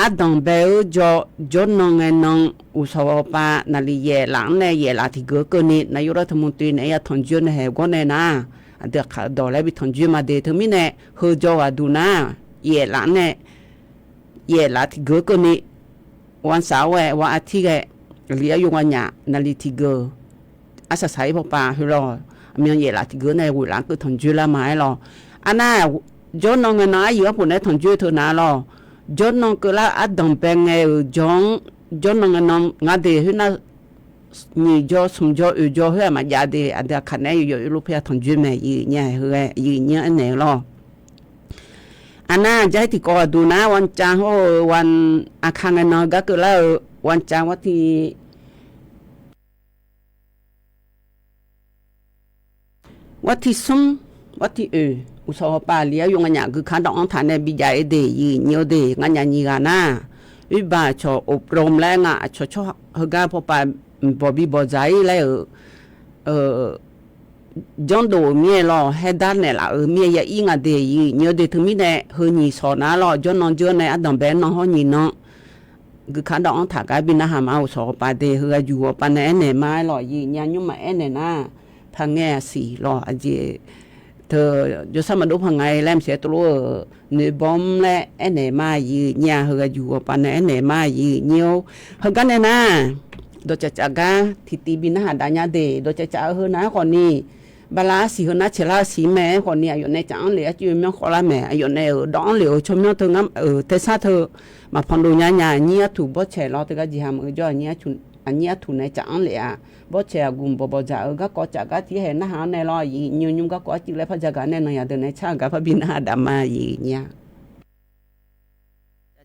อาดัมเบลจนน้องน้องอุศวปานาลีเยหลังเนี่ยเยลาที่เกิดก็นี่นายรัฐมนตรีเนี่ยทนจุนเหวก็เนี่ยนะเด็กเขาดอลแล้วไปทนจุมาเดทมิเนี่ยเฮจอดูนะเยหลังเนี่ยเยลาที่เกิดก็นี่วันเสาร์วันอาทิตย์เลี้ยอยู่วันเนี่ยนาลีที่เกิดอาศัยพอปาให้รอมีเยลาที่เกิดในเวลาก็ทนจุละมาให้รออันน่ะจนน้องน้อยอยู่ว่าปุ่นเนี่ยทนจุเธอนะรอจนน้องก็ละอัดดงเป็นไงจนน้องงาเดหินะนี่จอสมจอจอเฮมาญาเดอันเดียขันเนี่ยอยู่รูปเพียทนจุแม่ยี่เนี่ยเฮยี่เนี่ยอันไหนรออันน่ะใจที่ก็ดูนะวันจันทร์วันอาคารน้องก็ละวันจันทร์วันที่สองวันที่อุตสาหปาเลียยงอันยาคือขันดองฐานในบิจายเดยีเนียวเดงันยานีกานะวิบาชอบรมแล้วงะชเฮกาพอปาบอบีบอใจแล้วจอนโดเมียรอเฮดานเนี่ยละเมียยาอิงaเดยีเนียวเดถึงมีเนี่ยเฮนีสอนะรอจอนน้องเจอในอดัมเบนน้องฮอนีน้อง cứ khá đó thả cái bên hàm ao sọ bà đề hứa dù bà này mai lọ gì nhà nhưng mà này na thằng nghe xì lọ gì thờ cho sao mà đúng hàng ngày làm sẽ tôi nơi bom lẹ này mai gì nhà hứa dù bà này mai gì nhiều hơn cái này na đồ chả ga thì tí bên hà đá nhà đề đồ chả hơn ná còn ni bà lá xì hơn ná chỉ là xì mẹ còn ni ở này chẳng lẽ chưa miếng khó là mẹ ở này ở đó liệu cho miếng thằng ngắm ở thế sao thơ mà phong đồ nhà nhia thủ bó trẻ lo từ cái gì hàm ở cho nhia thủ này chẳng lẽ bó trẻ gồm bó giả ở các có chả cái thì hệ nó hàng này lo gì nhiều nhưng các có chỉ lấy phải giả này này từ này cha cái phải bin hà đam mà gì nha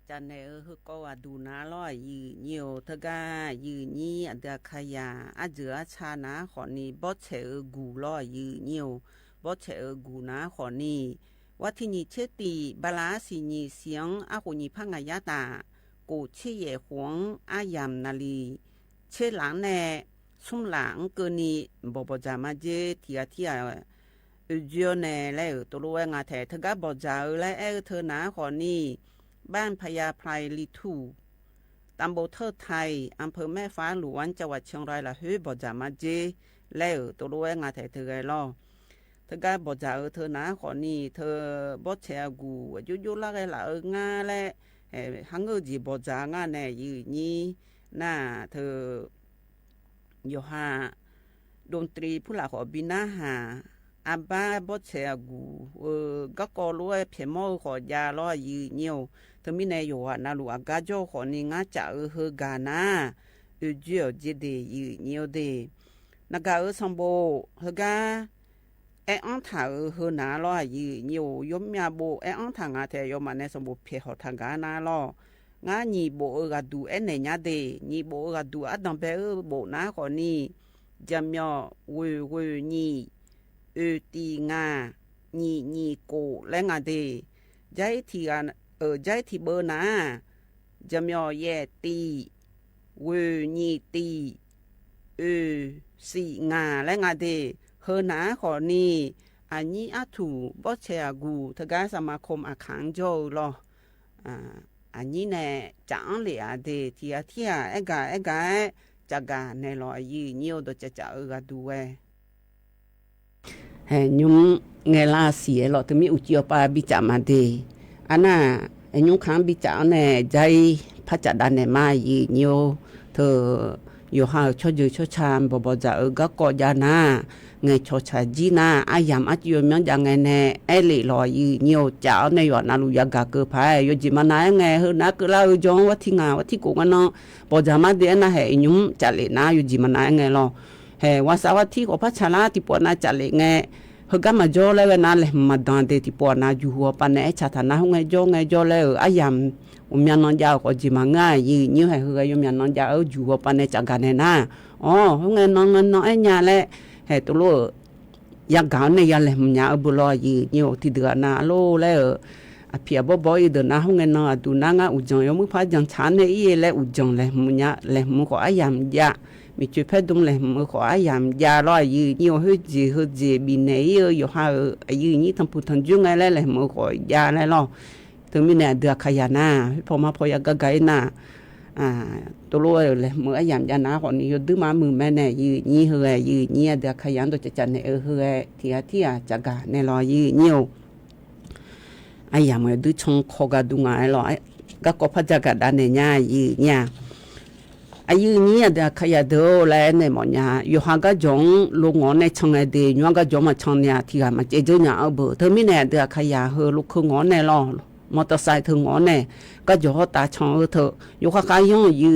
cha này ở có à đủ ná lo gì nhiều thứ cái gì nhỉ ở khai à giữa cha ná họ ni bó trẻ gù lo gì nhiều bó trẻ gù ná họ niว่าที่นี่เชตีบาลาสินีเสียงอาหุนีพังายาตากูเชเยหวงอายามนาลีเชหลังแน่สุ่มหลังเกินีบบจามาเจที่เจียวแน่แล้วตัวรู้ว่างาแถเธอก็บอกจ่าและเธอหนาขอนี่บ้านพญาไพรลิทูตำบลเทิดไทยอำเภอแม่ฟ้าหลวงจังหวัดเชียงรายละเฮ้ยบอกจ่ามาเจแล้วตัวรู้ว่างาแถเธอไงล่อเธอก็บอกจ่าเธอหนาขอนี่เธอบอกแชร์กูยุ่ๆละไงละงาและหังจีบอกจ่างาแน่ยืนนี่น่าเธออยู่หาดนตรีผู้หลักของบินาหาอาบ้าบอกแชร์กูก็กอรู้ว่าเพียงมอขอยาล้อยืนเนียวเธอมีในอยู่ว่านาลูกกาโจขอนี่งาจ่าเฮกานาเจียวเจเดยืนเนียวเดนักการสมบูเฮกาอันถ่าหือหนาล้อยืnhiềuยมยาโบอันถ่างาเทยมาในสมบูเพียหอทางกานาล้องาญีโบกาดูเนญาเดญีโบกาดูอัดดังเปโบนาขอนี่จำยอเวญีตีงาญีโกและงาเดใจที่ใจที่เบอร์นาจำยอแย่ตีเวญีตีสีงาและงาเดเฮนาขอนี่อันนี้อาถูบอเชียกูทกาสมาคมอาคังโจรออันนี้แน่จังเลยอาเดที่อาเทียเอกาจักาในรอยืนยิ้วตัวจะดูเว้ยุ่งเงลาเสียหรอถึงมีอุจจาระบิจามาเดอันน่ะยุ่งขังบิจาแน่ใจพระจัดดานในมายืนยิ้วเธออยู่หาชดยืชดชามบ่จะก็กอดยานาไงชดชาจีนาอายามอัจยุมันยังไงแน่เล่ลอยnhiềuจ้าในยอนาลูยากาเกพายอยู่จิมานายไงเฮนักลาจงวัดที่งาวัดที่กูกันเนาะบ่จะมาเดนะเฮยุ่มจัดเลยนะอยู่จิมานายไงลอเฮว่าสาวัดที่ก็พัชราที่ปวนาจัดเลยไงเฮก็มาจ่อเลยนะเลยมาดันเดที่ปวนาอยู่หัวปานเอชาตานะไงจ่อเลยอายามมีนนยาวก็จิมาง่ายยืให้เฮยมีนนยาวอยู่ว่าปานในจักกันนะอ๋อไงนอนไอ้ญาแหละให้ตัวโลยากาวในยาเลยมันยาบุลอยยืที่เดือนาโลแล้วเพียบ่อยเดินนะไงนอดูนางอุจงยมุพาจังฉันในอีและอุจงเลยมันยาเลยมันก็อายามยามีจุดเพดงเลยมันก็อายามยาลอยเฮจีบินเนยอยู่หานี่ทำผู้ทำจุงไงเลยมันก็ยาเลยล่ะถึงมีเนี่ยเดือขยานาพอมาพอยากไกนาตัวรู้เลยเมื่ออย่างยานาคนนี้ดื้อมามือแม่เนี่ยยี่เฮยยี่เดือขยันตัวจะจันเนี่ยเฮยที่จักกะในรอยี่ไอ้ยามเมื่อดื้อชงโคกาดุงไงหรอก็ก็พัฒนาด้านเนี่ยยี่ไอ้ยี่เดือขยันเดือแล้วเนี่ยมันเนี่ยอยู่ห่างก็จงลูกงอนในช่องไอเดียย้อนก็จงมาช่องเนี่ยที่มันเจอเนี่ยเอาเบอร์เธอมีเนี่ยเดือขยันเฮลูกคืองอนในรอมอเตอร์ไซค์ถึงงอนเนี่ยก็จะหัวตาช่องเธออยู่ข้างๆยังยื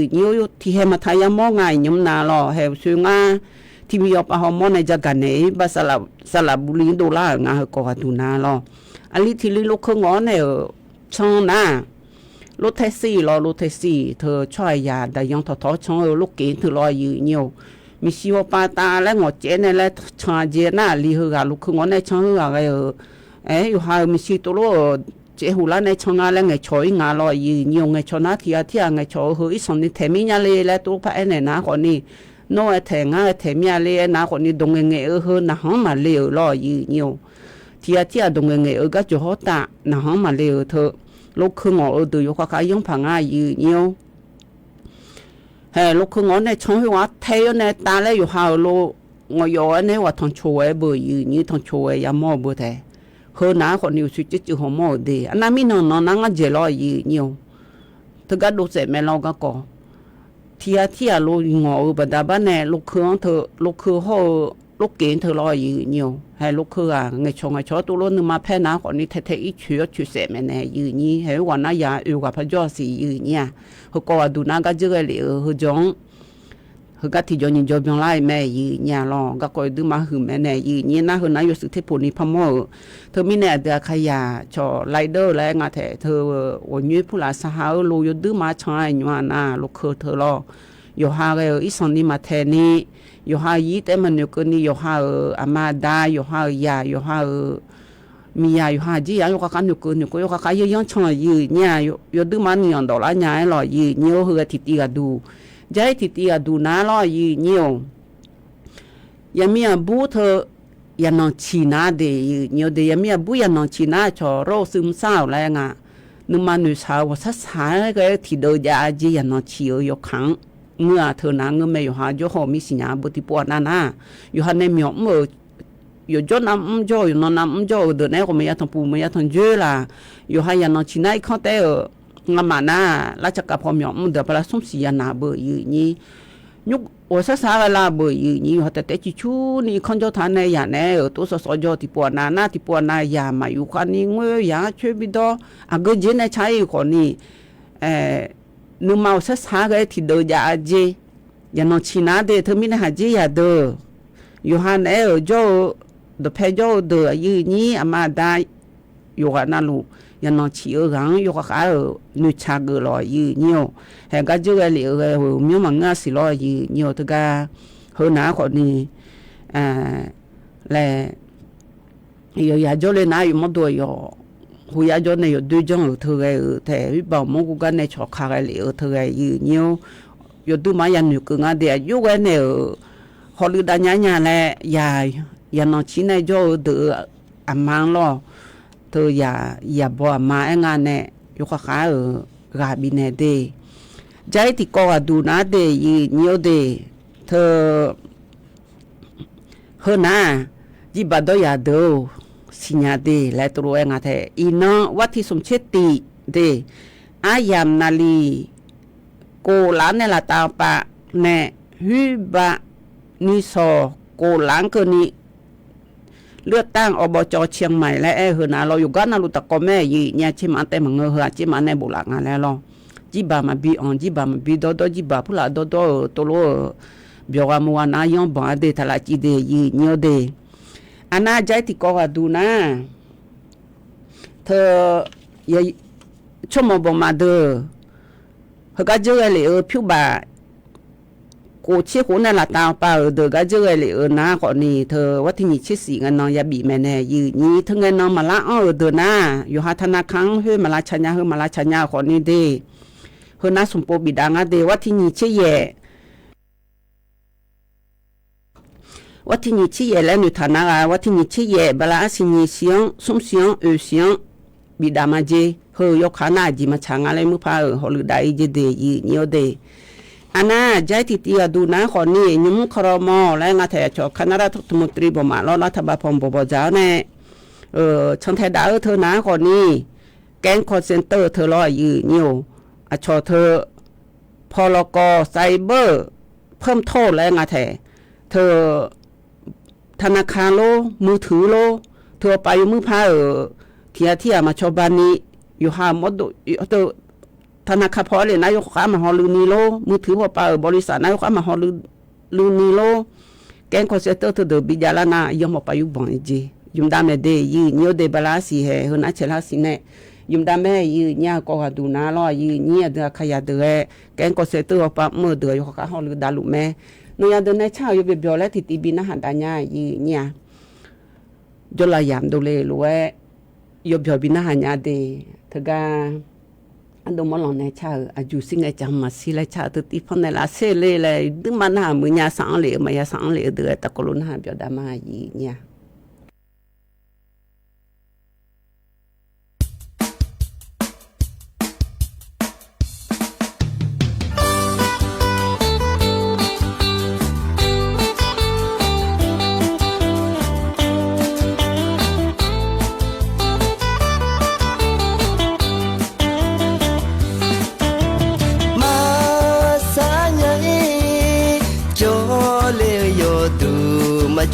นที่เฮมาทายมองไงยมนาลอเฮซึงาที่มีอปหอมในจักรเนี่ยบาสลับบุรีดูล่างาก็ดูนาลออันนี้ที่ลูกคืองอนเนี่ยช่องน่ะรถแท็กซี่เธอช่วยยาแต่ยังท้อช่องลูกเก๋เธอลอยยืนมีชีวปาตาและหงอเจนและชาเจน่าลีเฮกาลูกคืองอนในช่องอะไรอยู่หามีชีตัวเจ้าหูละในช่องอะไรไงช่วยงานลอยยืนไงช่องนาที่ไงช่วยเฮ้ยสมนิเทมิญาเลยและตัวพระเนี่ยนะคนนี้โน้แทงเทมิญาเลยนะคนนี้ดงเงยนะห้องมาเลี้ยวลอยยืนที่ดงเงยก็จะหัวตานะห้องมาเลี้ยวเธอลูกคืองอดูอยู่ข้างๆยังพังยืน lúc cứ ngón này trong hoa thấy này ta lấy yêu hao lô ngồi yêu này hoa thằng chuối bự như thằng chuối ya mò bự thế hơn nào còn nhiều suy chứ không mò đi anh em mình nó năng dễ lo nhiều thực ra đồ sẽ mẹ lo cái co thia lô ngồi ở bên đó này lúc cứ họ lúc kiến thơ lo nhiều hay lúc cứ ngày chó tôi luôn mà phải nào còn đi thấy ít chuyện sẽ mẹ này như hay quan nãy giờ yêu gặp phải do gì nha họ có đủ năng cái cái liệu họ giống họ cái thì cho nhìn cho bên lại mẹ nhà lo cái coi đủ mà hử mẹ này như na họ nãy giờ sự thế phụ ni phàm mò thơ mình này được khai ya cho rider lại ngã thế thơ ở như phụ là sao lô yo đủ mà chơi như na lúc cứ thơ lo yo ha cái ít xong đi mà thế ni yo ha yi te man yo ko ni yo ha amada yo ha ya yo ha mia yo ha ji ya yo ka kan yo ko yo ka yo yang chong yi nya yo du man yang do la nya lo yi nyo hu ti ti ga du jai ti ti ga du na lo yi nyo ya mia bu tho ya no chi na de yi nyo de ya mia bu ya no chi na cho ro sum sao la nga nu ma nu sa wa sa sa ga ti do ya ji ya no chi yo khangเมื่อเธอนะเงไม่อยู่หาโยหอมีสิญญาบุตรปวดนั่นนะอยู่หาในหมีมืออยู่จนน้ำจ่ออยู่นอนน้ำจ่อเดินในก็ไม่ยาทำปูไม่ยาทำเยอะล่ะอยู่หายานอนชินัยเขาแต่งามานะราชการพอหมีมือเดือดปลาสุ่มสียานาเบอร์อยู่นี่ยุกโอซาซาเวลาเบอร์อยู่นี่แต่แต่จิชูนี่คนเจ้าทานในอย่างนี้ตัวสอจอที่ปวดนาที่ปวดนาอย่ามาอยู่กันนี่เงยอย่าช่วยบิดอ่ะก็เจนในใช้คนนี้นูมาสักหาก็ที่เดียวยาเจยานอชินาเดเธอไม่ได้หาเจียเดออยู่ฮันเออโจเดเพโจเดอยืนี้อามาได้อยู่กันนั่นลูยานอชิเออหังอยู่กับเขานูชาเกลอยยืนี้เห็นก็เจอเลยมีมังงาสิลอยยืนี้ทุกการเฮน่าคนนี้และอยู่ยาโจเลยนะอยู่มาตัวอยู่หูยาจนในอยู่ด้วยจังเธอไงแต่วิบากมกุกันในชอคาไงเลยเธอไงยืนยิ้วอยู่ดูมายันอยู่กึ่งอ่ะเดี๋ยวอยู่ไงเนี่ยฮอลลีดานยาแหละยานอนชินในโจเดืออามังล้อเธออย่าบ่มาเองานเนี่ยอยู่ข้างกาบินเดใจที่ก็ดูนะเดยืนยิ้วเดเธอเฮน่าจีบดอยาดูสิญญาเดและตัวเองอาเทอีน้องวัดที่สมเชติเดอายามนาลีโกหลานในละตาปะเนฮึบะนิโซโกหลานคนนี้เลือกตั้งอบจเชียงใหม่และเฮนาเราอยู่กันนาลุตะกอแม่ยี่เนี่ยชิมันแต่มังเงอจิมันในบุหลักงานแล้วจีบามาบีออนจีบามาบีดอจีบาผู้ละดอตัวโลเบียวามัวนายองบังเดทลาจีเดยี่เนียวเดอันน่าใจที่ก็ดูนะเธออย่าชั่วโมงบ่มาเด้อเฮก็เจอเลยผิวบ่ากูเชี่ยกูนั่นละตาป่าเด้อก็เจอเลยนะก่อนนี้เธอว่าที่นี่ชื่อสีกันน้องอย่าบีแม่แน่ยืนนี้ทั้งเงินน้องมาละเด้อนะอยู่หาธนาคารเฮ้มาละชัญญาเฮ้มาละชัญญาก่อนนี้เด้เฮน่าสมโปบิดางเด้ว่าที่นี่ชื่อแย่ว่าที่นี่ชี้แย่แล้วหนูฐานะว่าที่นี่ชี้แย่เวลาสิ่งเสียงสมเสียงเสียงบิดามาเจเฮยกขาหน้าจีมาช่างอะไรมือพาฮอลลีดายเจเดยีเนียวเดอันน่าใจที่ตีดูนะคนนี้ยุ่งครมอและงาแถจคณะรัฐมนตรีบมาล้อรัฐบาลพมบเจ้าเนี่ยช่างไทยดาวเธอนะคนนี้แก๊งคอนเซนเตอร์เธอรอยืนอยู่อชอเธอพลกไซเบอร์เพิ่มโทษและงาแถเธอธนาคารโลมือถือโลเธอไปมือพาเที่ยมาชาวบ้านนี้อยู่หาหมดตัวธนาคารพอเลยนายกข้ามาฮอลลูนีโลมือถือพอไปบริษัทนายกข้ามาฮอลลูนีโลแกงคอนเซนเตอร์เธอเดือบิจารณายมไปยุบบังจียุมดามเดยีเนียวเดบลาสีเฮฮนัชลาสีเนยุมดามยีเนี่ยก็ดูนาล้อยีเนี่ยเดือขยะเดือแกงคอนเซนเตอร์ปะมือเดืออยู่ข้าฮอลลูดาลุแม่นายเดินในเช้าอยู่เบียวและที่ตีบินอาหารดาญายีเนี่ยจนละยามดูเลยรู้ว่าอยู่เบียวบินอาหารยาเดถึงกันอันดูมอลในเช้าอายุสิ่งไอจังมาสิเลยเช้าตัวตีพันในละเซเลยดึงมันหามือยาสังเลยมายาสังเลยเดือตะกลุนหาเบียวดามายีเนี่ย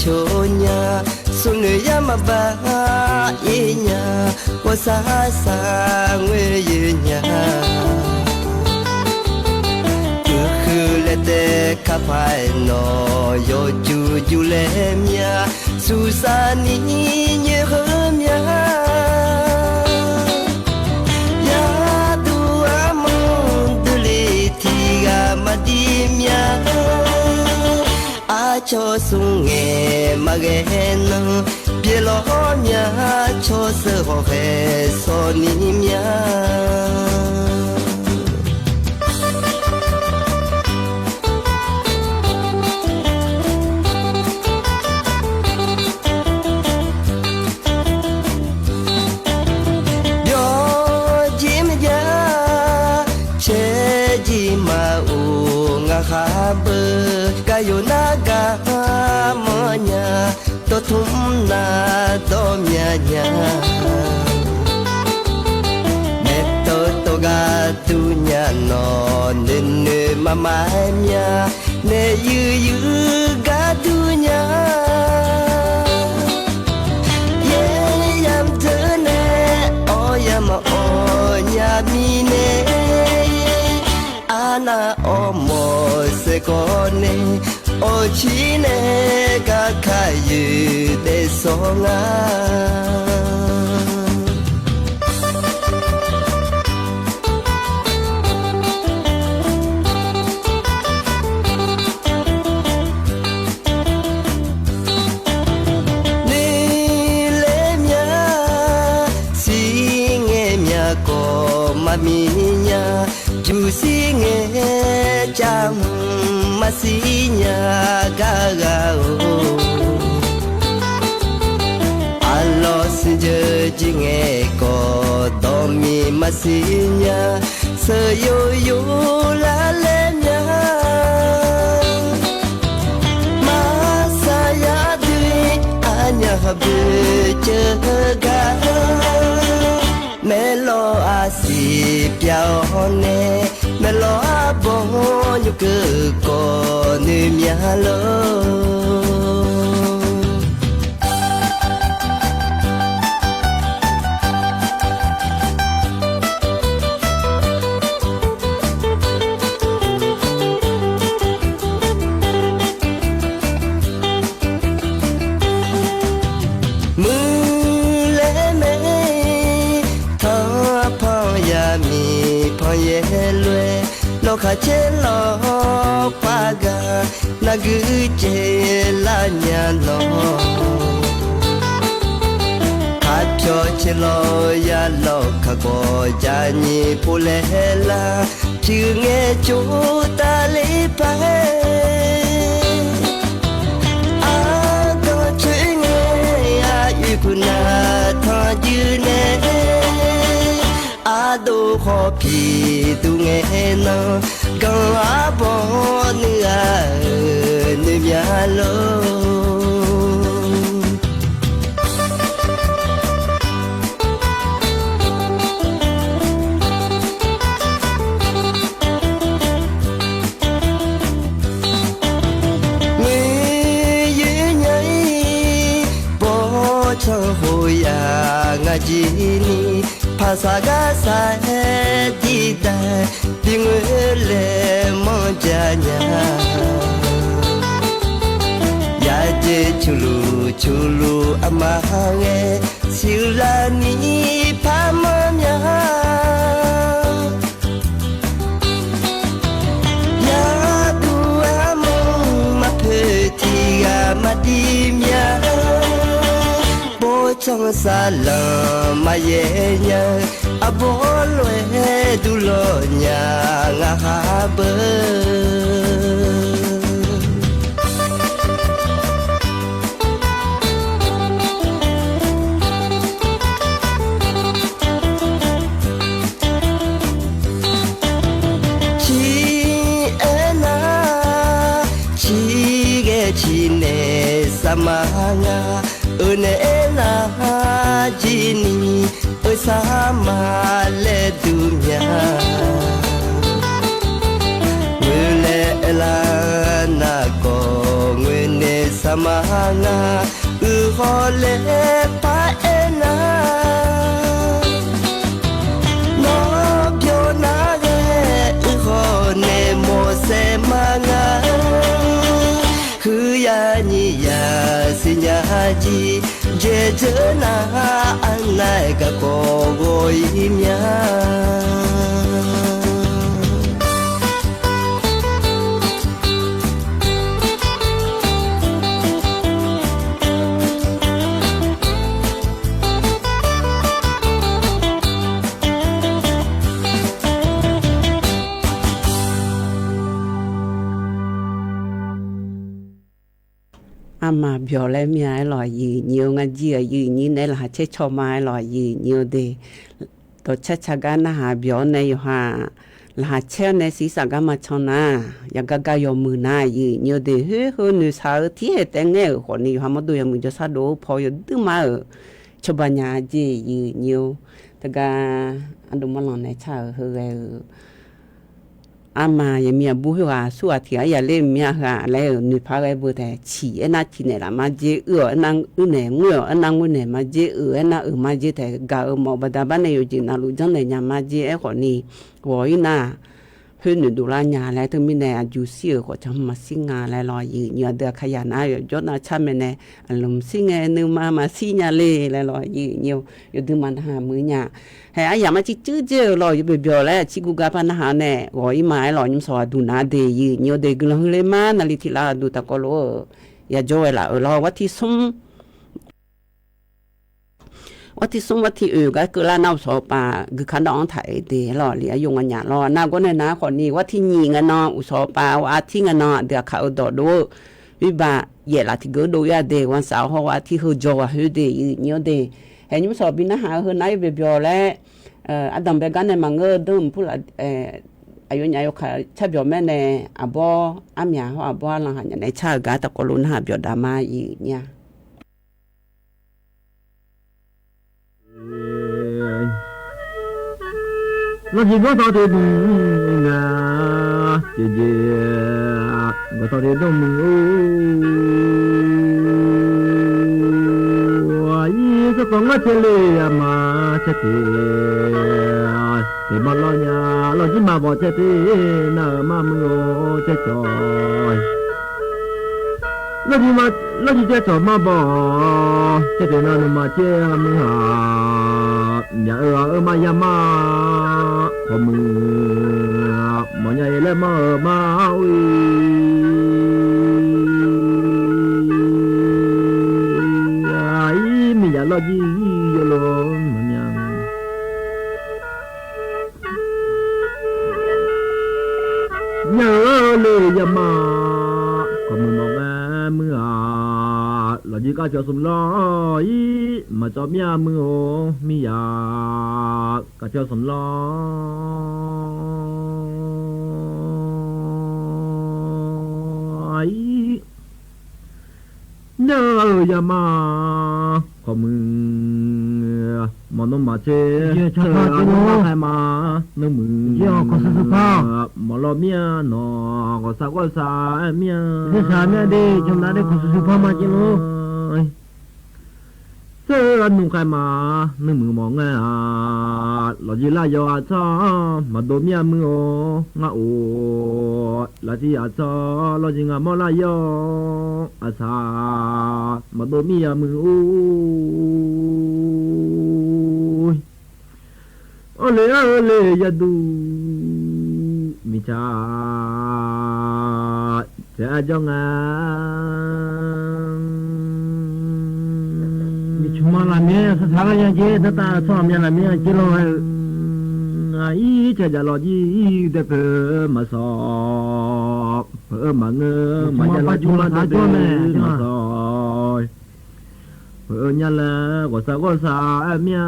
chỗ nhà xuống người ya mà ba ye nhà qua xa xa người ye nhà cứ khứ lệ tê khắp hai nọ yo chu lệ nhà su sa ni nhớ hôm nhà ya tu amon tu li thi ga ma di nhà a cho sung nghe mà nghe nâng bia lo nhà cho sơ ho he so ni nhà bơ kayo naga monya to thum na to nya nya me to ga tu nya no ne mama nya ne yu ga tu nya ye yam te ne o yam o nya mi ne ana o mo se kone o chine ga kayu de songa ni le mia si nge mia ko mami nya chu si nghe chăm mà si nhà ga ga o alo si je ji nghe ko to mi mà si nhà sơ yo la le nhà mà sa ya dui anya habe che ga mẹ lo a si piao ne mẹ lo a bo nyu cơ ko ni mya lo lo kha che lo pa ga na gu che la nya lo kha pyo che lo ya lo kha ko ja ni pu le la chư nghe chú ta li pa a ko chư nghe a yu ku na tha dư ne a do ho pi tu nghe no ga a bo ni a ni mya lo hồi à ngà chi ni pa sa ga sa he di da di ngwe le mo ja nya ya je chulu ama nge siu la ni pa ma nya ya du among ma pe ti ga ma di nya trong xa lờ mà ye nya a bo lue du lo nya nga ha bơ chi ena chi ge chi ne samanga ene na jini ơi sa ma le du nya le la na ko ngwe ne sa ma nga khó lẽ pa ena nó cho na ghé khó nè mô xe mà ngã hư ya ni ya xin ya chi dễ chớ na anh này cả cô gối im ya mà biểu lại mẹ loại gì nhiều ngay gì ở gì như này là chết cho mai loại gì nhiều đi tổ chức cha gan hà biểu này ha là chết này xí sa gan mà cho na ya ga yo mu na gì nhiều đi hư hư nữ sao thì hết tên nghe họ này ha mà đôi mình cho sao đồ phò yo tư mà cho bà nhà gì nhiều tất cả anh đúng mà lần này cha hư ama ya mia bu ha su a thia ya le mia ha le ni pha ga bu de chi na chi ne la ma je na ne ngwe na ngwe ne ma je na ma je de ga mo ba da ba ne yo ji na lu jang ne nya ma je e ko ni wo yi na hư nữ đủ la nhà lại từ mình này à chú siêu của chồng mà sinh ngà lại lo gì nhờ được khai nhà na rồi chốt na cha mình này lùm sinh nghe nữ mà sinh nhà lê lại lo gì nhiều rồi từ mình hà mới nhà hay ai mà chỉ chứ lo rồi biểu lại chỉ cụ gặp anh hà này gọi mà lo nhung sò đủ na để gì nhiều để cái lòng lê mà nali thì là đủ ta có lo ya joy là ở lo what thì sumว่าที่สมว่าที่ก็คือลานาสอปาคือขันดองไทยเดหล่อเหลียยงอันหยาหล่อนาก็ในนาคนนี้ว่าที่ยิงอันนออุสอปาว่าที่อันนอเดือเขาดอดูวิบาเย่ละที่ก็ดูยาเดวันเสาร์ว่าที่เขาจอว่าเขาเดยเนียวเดเห็นยุ่งสอบบินหาเขาไหนเบียวแล้วอันดับเบกันในมังเงอดึงพูดอายุใหญ่เขาชอบเบียวแม่ในอาบออามีเขาอาบอหลังหันในชาติกาตะกลุนหาเบียวดามาอีเนี่ยnó chỉ có tao thì ngà chị và tao thì đông ai cho con ngắt chê mà chết thì mà lo nhà lo chỉ mà bỏ chết thì nợ mà mưa chết rồi lo chỉ chết rồi mà bỏ chết thì nợ mà chết mưa nhà ở mà nhà mà hôm mọi ngày lên mà ui ai mình nhà lo gì lo mà nhà nhớ lời nhà mà còn một mưa là gì cả cho sum lo mà cho mía mưa mía cả cho sum lo ai nhớ ya mà có mưa mà nó mà chơi chơi nó hay mà nó mưa có sao sao mà lo mía nó có sao mía thế sao mía đi chúng ta đi có sao mà chơi nó sơ anh nung khai mà nung mưa mỏng nghe là gì là do cho mà đồ mía mưa ngã ô là gì cho là gì ngã mò là do sa mà đồ mía mưa ole ya du mi cha cha jong mà làm咩sao cái gì đó ta sao mà làm咩chỉ lo ai chơi giờ lo gì để mà sao mà ngơ mà giờ lo chung là cho mẹ mà sao nhà là có sao em nha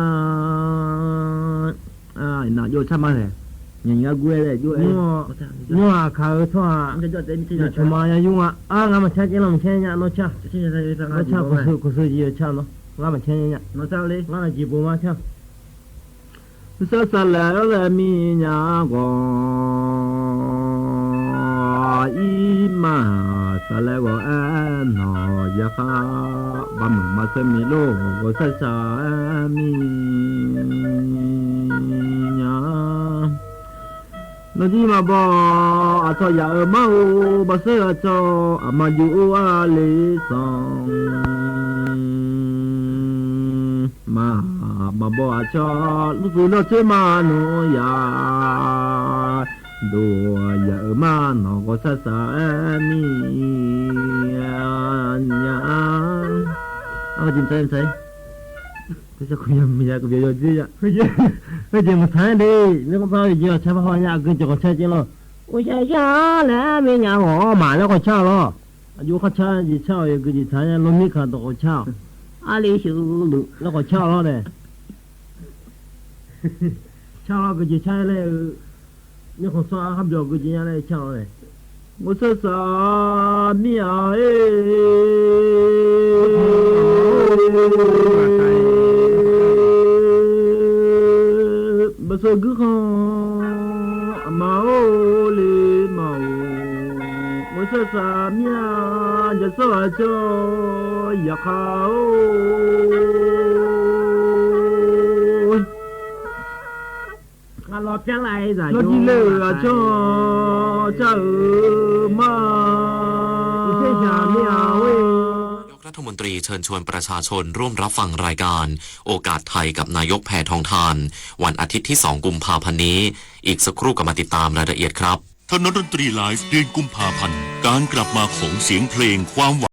nào vô chăm ăn này nhìn ra quê này vô mua khao thoa cho mà dùng ngắm mà chơi chỉ làm chơi nhá nó chơi có sự gì chơi nó ngắm mà chơi nhá nó sao đi ngắm là chỉ bộ mà chơi sao sao là mi nhà go mà sao lại go nó ยาคาบะมึงมาเสมีโลกสะสามีญาโนจีมาบออาทอยามาโอบะเสอจออามาอยู่อาเลซองมาบออาจอลุสุโลเชมาโนยาดูยามาโนก็สะสามีญาเอาจิมใส่这是可以没呀？个别要这呀，而且我谈的那个朋友就吃不好呀，跟这个吃进了。我想想来，明年我马上好吃了，有好吃的吃一个的餐呀，农民看都好吃，阿里修路那个吃了嘞，吃了个就吃嘞，你好说还不要个今年来吃了嘞，我说啥米啊哎。บสกุขมาโอเลมาโอมสสามียจะสวะจอยะคาโอคาลอจะไหลจ้ะโยจิเลอะจอจะมาเสชามีอาเวรัฐมนตรีเชิญชวนประชาชนร่วมรับฟังรายการโอกาสไทยกับนายกแพทองธารวันอาทิตย์ที่2กุมภาพันธ์นี้อีกสักครู่ก็มาติดตามรายละเอียดครับถนนดนตรีไลฟ์เดือนกุมภาพันธ์การกลับมาของเสียงเพลงความหวัง